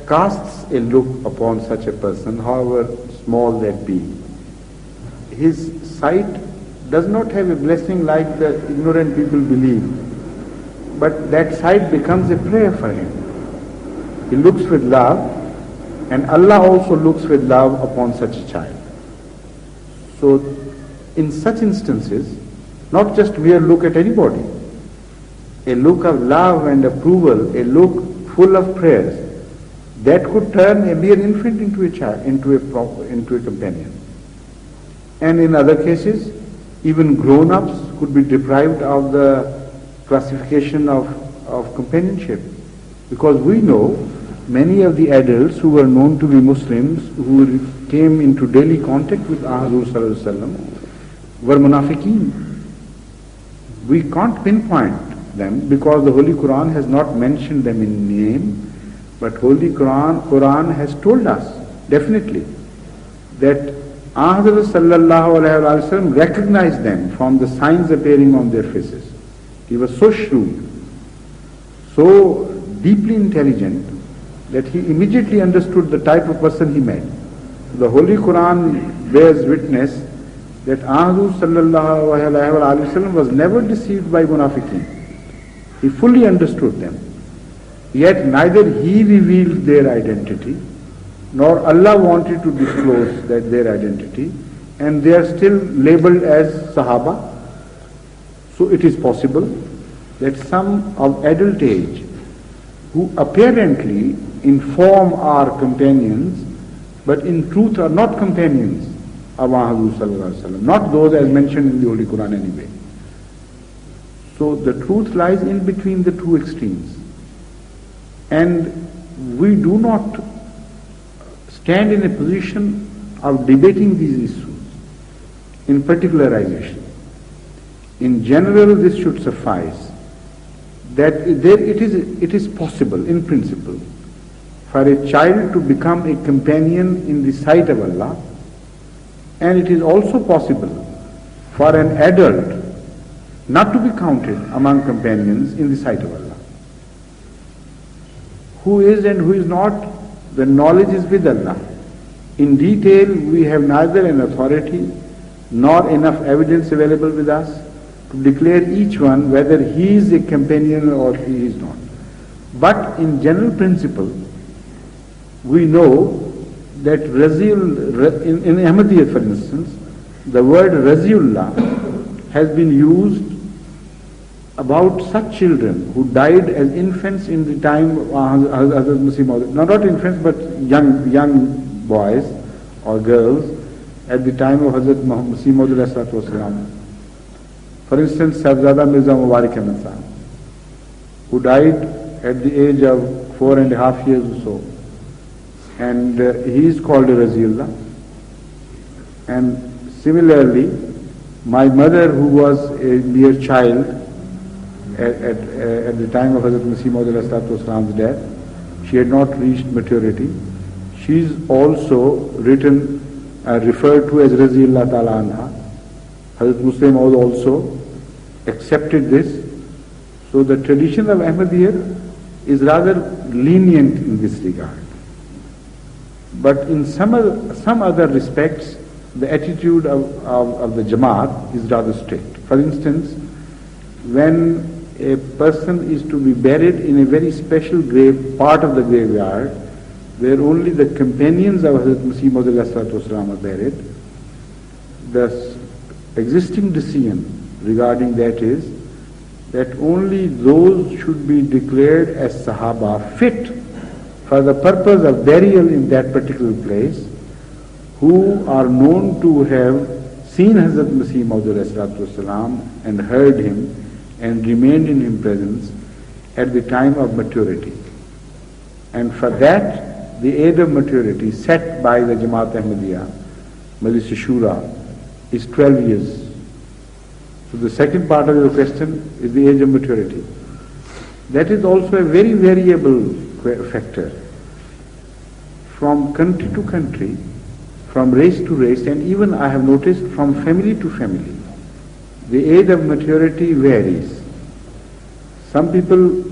casts a look upon such a person, however small that be, his sight does not have a blessing like the ignorant people believe, but that sight becomes a prayer for him. He looks with love, and Allah also looks with love upon such a child. So in such instances, not just mere look at anybody, a look of love and approval, a look full of prayers, that could turn a mere infant into a child, into a companion. And in other cases, even grown-ups could be deprived of the classification of companionship. Because we know many of the adults who were known to be Muslims, who came into daily contact with Hazur Sallallahu Alaihi Wasallam, were munafiqeen. We can't pinpoint them because the Holy Quran has not mentioned them in name, but Holy Quran has told us definitely that Hazrat Sallallahu Alaihi Wasallam recognized them from the signs appearing on their faces. He was so shrewd, so deeply intelligent, that he immediately understood the type of person he met. The Holy Quran bears witness that Hazrat Sallallahu Alaihi Wasallam was never deceived by munafiqeen. He fully understood them. Yet neither he revealed their identity, nor Allah wanted to disclose their identity, and they are still labeled as Sahaba. So it is possible that some of adult age, who apparently in form are companions, but in truth are not companions of Hazur Sallallahu Alaihi Wasallam, not those as mentioned in the Holy Quran anyway. So the truth lies in between the two extremes. And we do not stand in a position of debating these issues in particularization. In general, this should suffice that it is possible in principle for a child to become a companion in the sight of Allah, and it is also possible for an adult not to be counted among companions in the sight of Allah. Who is and who is not, the knowledge is with Allah. In detail, we have neither an authority nor enough evidence available with us to declare each one whether he is a companion or he is not. But in general principle, we know that in Ahmadiyya, for instance, the word Raziullah has been used about such children who died as infants in the time of Hazrat Masih Maud. Not infants, but young boys or girls at the time of Hazrat Masih Maud. For instance, Sahibzada Mirza Mubarak Ahmed Sahib, who died at the age of 4.5 years or so. And he is called a Raziullah. And similarly, my mother, who was a mere child at the time of Hazrat Masih Maud's death, she had not reached maturity. She is also referred to as Raziullah Ta'ala Anha. Hazrat Muslim Maud also accepted this. So the tradition of Ahmadiyya is rather lenient in this regard. But in some other respects, the attitude of the Jamaat is rather strict. For instance, when a person is to be buried in a very special part of the graveyard, where only the companions of Hazrat Masih Maud are buried, the existing decision regarding that is that only those should be declared as Sahaba fit for the purpose of burial in that particular place, who are known to have seen Hazrat Masih Maud and heard him and remained in his presence, at the time of maturity. And for that, the age of maturity set by the Jamaat Ahmadiyya, Majlis Shura, is 12 years. So the second part of your question is the age of maturity. That is also a very variable factor. From country to country, from race to race, and even I have noticed from family to family, the age of maturity varies. Some people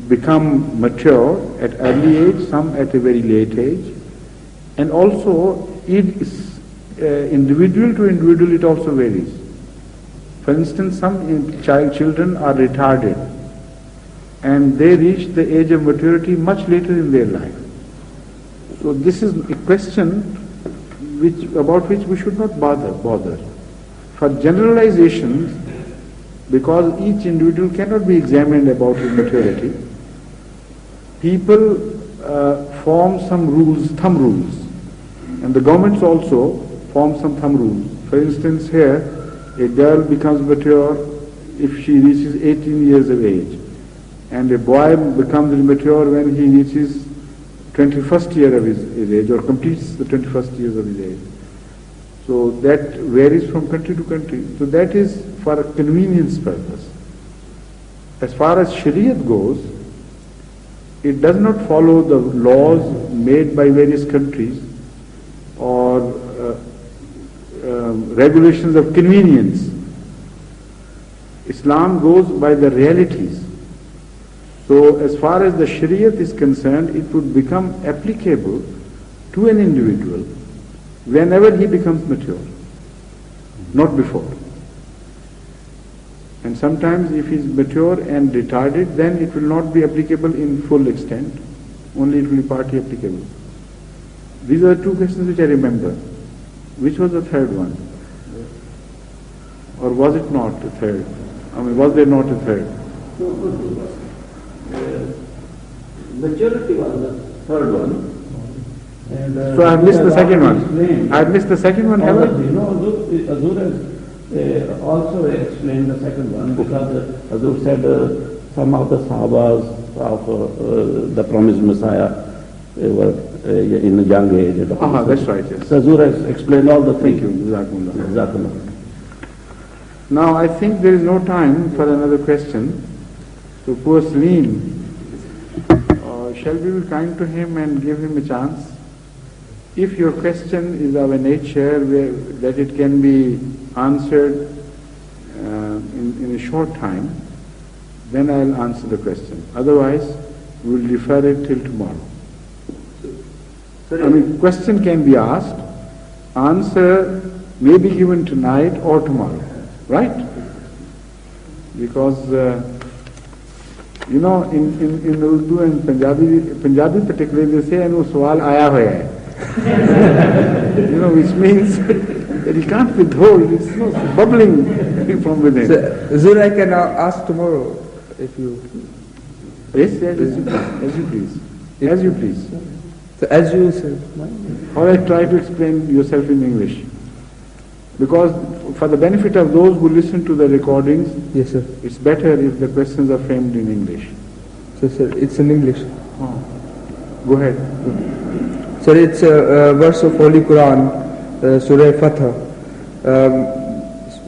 become mature at early age, some at a very late age, and also it is individual to individual, it also varies. For instance, some children are retarded and they reach the age of maturity much later in their life. So this is a question about which we should not bother. For generalizations, because each individual cannot be examined about his maturity, people form some rules, thumb rules, and the governments also form some thumb rules. For instance, here, a girl becomes mature if she reaches 18 years of age, and a boy becomes mature when he reaches 21st year of his age, or completes the 21st years of his age. So that varies from country to country. So that is for a convenience purpose. As far as Shariat goes, it does not follow the laws made by various countries or regulations of convenience. Islam goes by the realities. So as far as the Shariat is concerned, it would become applicable to an individual whenever he becomes mature, not before. And sometimes if he is mature and retarded, then it will not be applicable in full extent, only it will be partly applicable. These are two questions which I remember. Which was the third one? Or was it not the third? I mean, was there not a third? Maturity was the third one. And, so I have missed the second one. I have missed the second one, have I? Hazur has also explained the second one, because Hazur said some of the Sahabas of the promised Messiah were in a young age. That's right, yes. Hazur has explained all the things. Thank you. Jazakumullah. Now I think there is no time for another question. So poor Salim, shall we be kind to him and give him a chance? If your question is of a nature that it can be answered in a short time, then I'll answer the question. Otherwise, we'll defer it till tomorrow. I mean, question can be asked, answer may be given tonight or tomorrow, right? Because you know, in Urdu and Punjabi particularly, they say, "Anu sawal aaya hoya hai." You know, which means that he can't withhold. It's bubbling from within. So, Zur, I can ask tomorrow if you. Yes, as you please. As you please. So as you said. Or I try to explain yourself in English. Because for the benefit of those who listen to the recordings, yes, sir, it's better if the questions are framed in English. So, sir, it's in English. Oh. Go ahead. Sir, it's a verse of Holy Quran, Surah Fatah.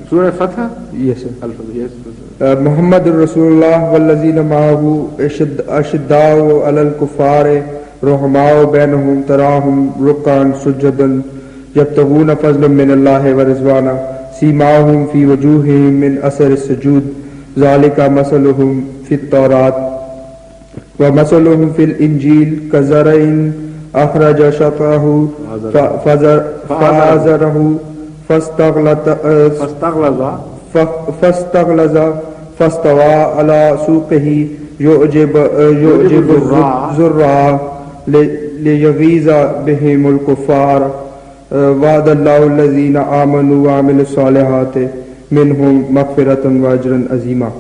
Surah Fatah? Yes, sir. Yes. Muhammadur Rasulullah wallazina ma'ahu ashidda'u alal kuffari ruhama'u bainahum tarahum ruk'an sujjadan yabtaghuna fazlan min Allahi wa rizwana sima'uhum fi wujuhihim min asar as-sujud zalika masaluhum fit tawrat wa masaluhum fil injil kazarain akhraja shatahu fa'azarahu فاستغلظ فاستوى على سوقه يعجب الزراع ليغيظ بهم الكفار وعد الله الذين آمنوا وعملوا الصالحات منهم مغفرة وأجرا عظيما.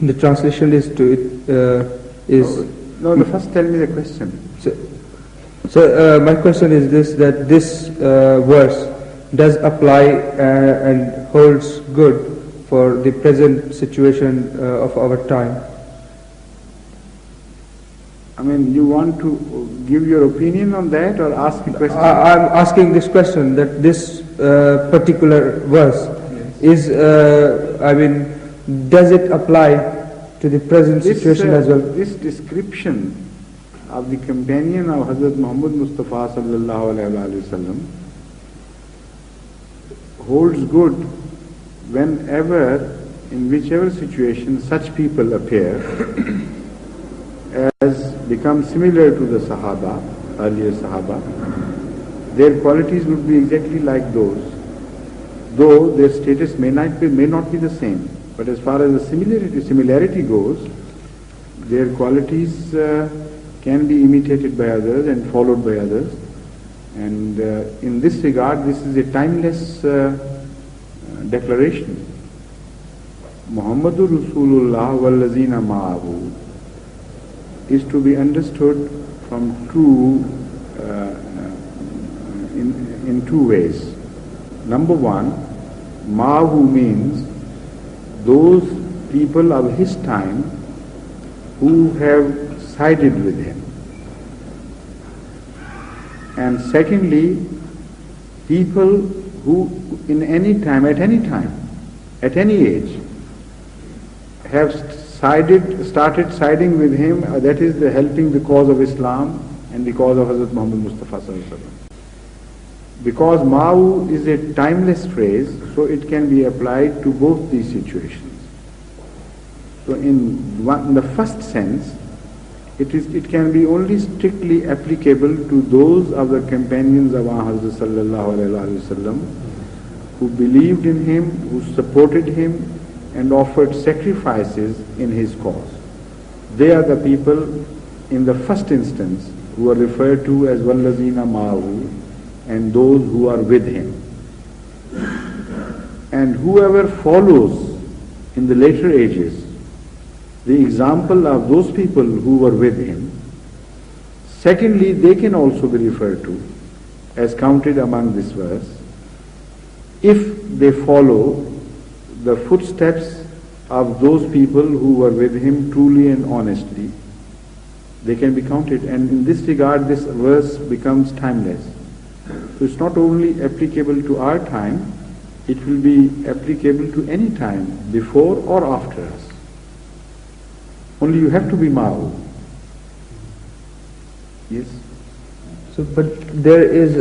The translation is to it No, first tell me the question. So my question is this, that this verse does apply and holds good for the present situation of our time. mean, you want to give your opinion on that or ask a question? I'm asking this question, that this particular verse is, does it apply to the present situation as well? This description of the companion of Hazrat Muhammad Mustafa sallallahu alaihi wasallam holds good whenever, in whichever situation such people appear, as become similar to the Sahaba, earlier Sahaba, their qualities would be exactly like those, though their status may not be the same. But as far as the similarity goes, their qualities can be imitated by others and followed by others. And in this regard, this is a timeless declaration. Muhammadur Rasulullah wallazina ma'ahu is to be understood from in two ways. Number one, ma'ahu means those people of his time who have sided with him. And secondly, people who in any time, at any age, have started siding with him, that is helping the cause of Islam and the cause of Hazrat Muhammad Mustafa sallallahu alaihi wasallam. Because Ma'u is a timeless phrase, so it can be applied to both these situations. So in the first sense, it can be only strictly applicable to those of the companions of our Hazrat sallallahu alaihi wasallam who believed in him, who supported him, and offered sacrifices in his cause. They are the people in the first instance who are referred to as Wallazina Ma'ahu, and those who are with him. And whoever follows in the later ages the example of those people who were with him, secondly, they can also be referred to as counted among this verse if they follow the footsteps of those people who were with him truly and honestly. They can be counted, and in this regard this verse becomes timeless. So it's not only applicable to our time, it will be applicable to any time before or after us. Only you have to be Ma'u. Yes? So, but there is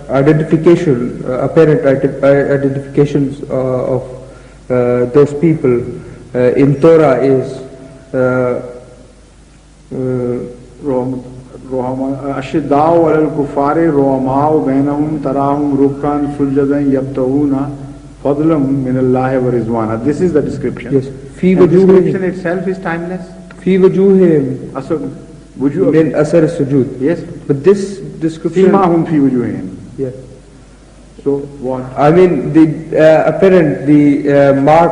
identification, apparent identifications of those people in Torah is Ashiddā'u 'alal kuffāri ruhamā'u bainahum tarāhum ruk'an sujjadan yabtaghūna fadlan min Allāhi wa rizwāna. This is the description. Yes. The description itself is timeless. Fi wujuhihim min asar sujud. Yes. But this description. Simahum fi wujuhihim. Yes. So what? I mean the mark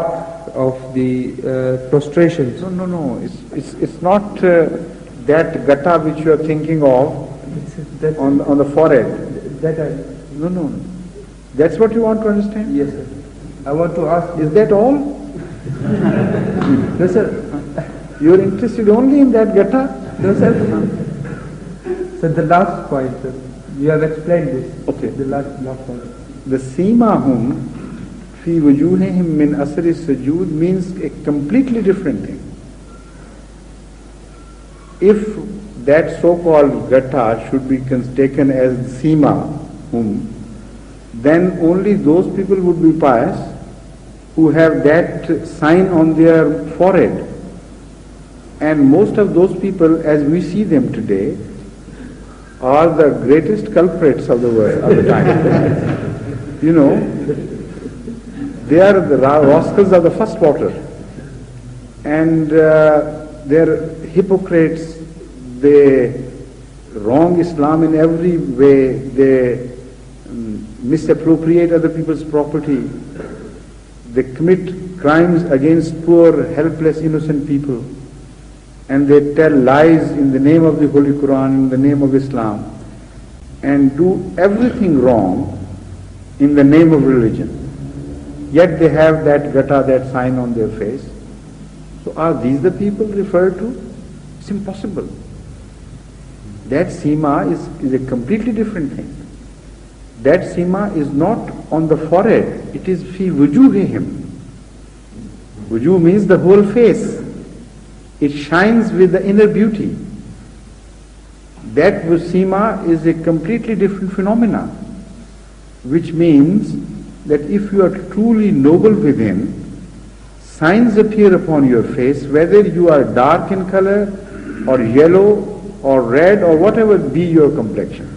of the prostrations. No. It's not that gata which you are thinking of on the forehead. No. That's what you want to understand? Yes, sir. I want to ask. Is that all? No, sir. You are interested only in that gata? No, sir. So the last point, sir. You have explained this. Okay. The last point. The simahum fi wujuhihim min asri sujud means a completely different thing. If that so-called gata should be taken as simahum, then only those people would be pious who have that sign on their forehead. And most of those people, as we see them today, are the greatest culprits of the world, of the time. You know, they are the rascals of the first water. And they're hypocrites. They wrong Islam in every way. They misappropriate other people's property. They commit crimes against poor, helpless, innocent people. And they tell lies in the name of the Holy Quran, in the name of Islam, and do everything wrong in the name of religion. Yet they have that gata, that sign on their face. So are these the people referred to? It's impossible. That sima is a completely different thing. That sima is not on the forehead, it is fi wujuhihim. Wujuh means the whole face. It shines with the inner beauty. That sima is a completely different phenomena, which means that if you are truly noble within, signs appear upon your face, whether you are dark in color or yellow or red or whatever be your complexion.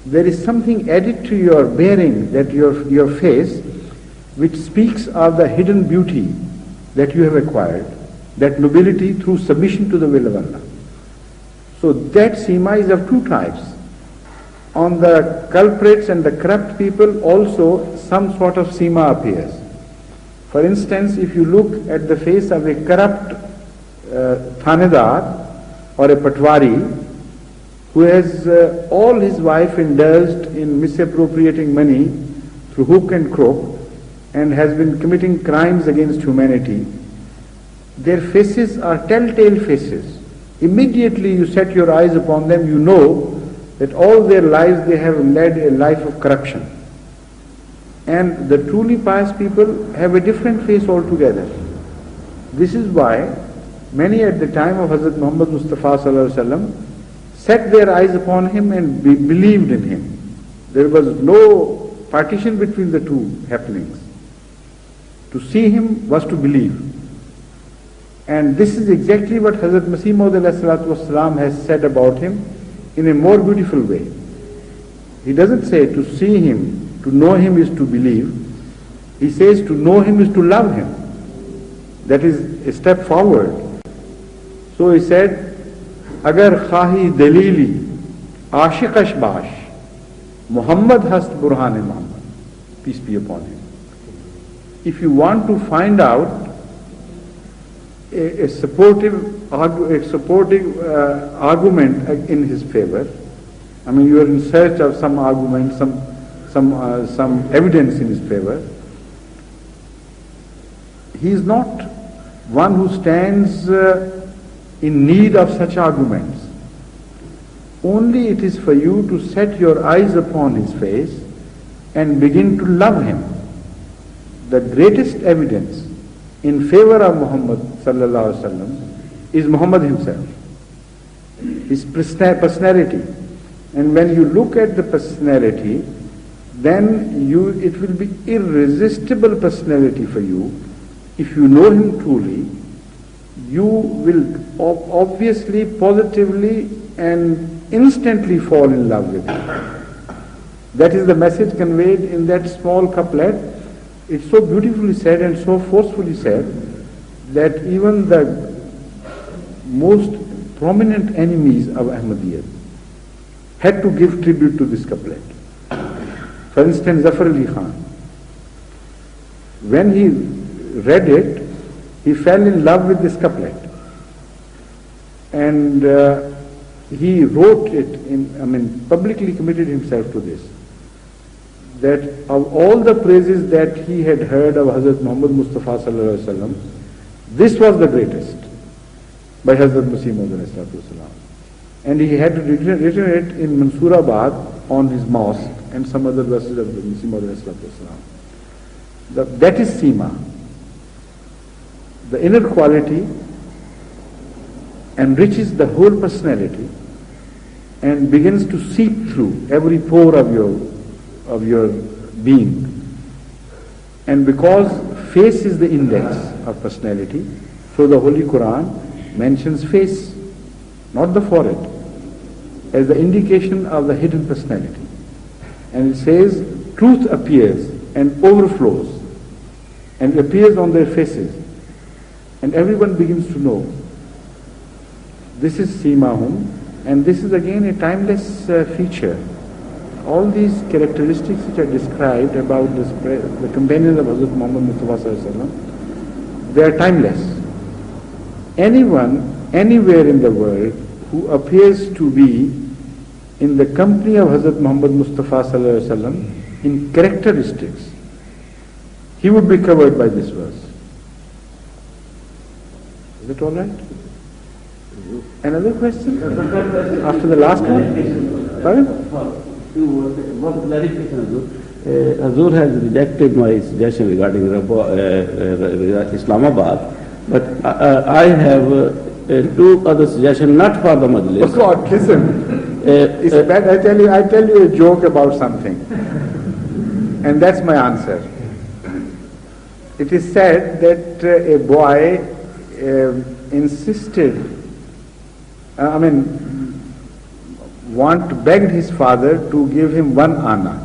There is something added to your bearing, that your face, which speaks of the hidden beauty that you have acquired, that nobility through submission to the will of Allah. So that sima is of two types. On the culprits and the corrupt people also some sort of sima appears. For instance, if you look at the face of a corrupt thanedar or a patwari who has all his life indulged in misappropriating money through hook and crook and has been committing crimes against humanity, their faces are telltale faces. Immediately you set your eyes upon them, you know that all their lives they have led a life of corruption. And the truly pious people have a different face altogether. This is why many at the time of Hazrat Muhammad Mustafa Sallallahu Alaihi Wasallam set their eyes upon him and believed in him. There was no partition between the two happenings. To see him was to believe. And this is exactly what Hazrat Masih Maud has said about him in a more beautiful way. He doesn't say to see him, to know him is to believe. He says to know him is to love him. That is a step forward. So he said, Agar khahi dalili ashiqash bash, Muhammad hast burhan Muhammad, peace be upon him. If you want to find out a supportive argument in his favor, I mean you are in search of some argument, some evidence in his favor, he is not one who stands in need of such arguments. Only it is for you to set your eyes upon his face and begin to love him. The greatest evidence in favor of Muhammad sallallahu alaihi wasallam is Muhammad himself, his personality. And when you look at the personality, then it will be irresistible personality for you. If you know him truly, you will obviously, positively and instantly fall in love with him. That is the message conveyed in that small couplet. It's so beautifully said and so forcefully said that even the most prominent enemies of Ahmadiyyat had to give tribute to this couplet. For instance, Zafar Ali Khan. When he read it, he fell in love with this couplet. And he wrote it, publicly committed himself to this. That of all the praises that he had heard of Hazrat Muhammad Mustafa Sallallahu Alaihi Wasallam, this was the greatest by Hazrat Masih Maud Alayhi Wasallam. And he had written it in Mansurabad on his mosque and some other verses of Masih Maud Alayhi Wasallam. That is Sima. The inner quality enriches the whole personality and begins to seep through every pore of your being. And because face is the index of personality, so the Holy Quran mentions face, not the forehead, as the indication of the hidden personality. And it says, truth appears and overflows and appears on their faces. And everyone begins to know. This is Simahum, and this is again a timeless feature. All these characteristics which are described about the companions of Hazrat Muhammad Mustafa Sallallahu Alaihi Wasallam, they are timeless. Anyone, anywhere in the world, who appears to be in the company of Hazrat Muhammad Mustafa Sallallahu Alaihi Wasallam in characteristics, he would be covered by this verse. Is it all right? Another question? After the last one? Pardon? One clarification, Hazur. Hazur has rejected my suggestion regarding Islamabad, but I have two other suggestions, not for the Majlis. Oh God, listen. It's bad. I tell you a joke about something. And that's my answer. It is said that a boy begged his father to give him 1 anna,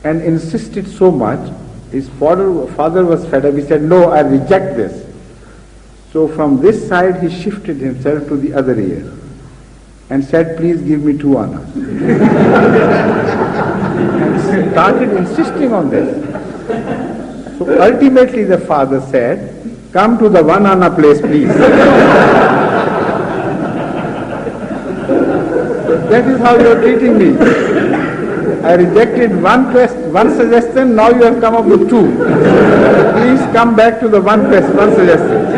and insisted so much, his father was fed up. He said, "No, I reject this." So from this side he shifted himself to the other ear and said, "Please give me 2 annas." And started insisting on this. So ultimately the father said, "Come to the 1 anna place, please." That is how you are treating me. I rejected one suggestion, now you have come up with 2. Please come back to the one suggestion.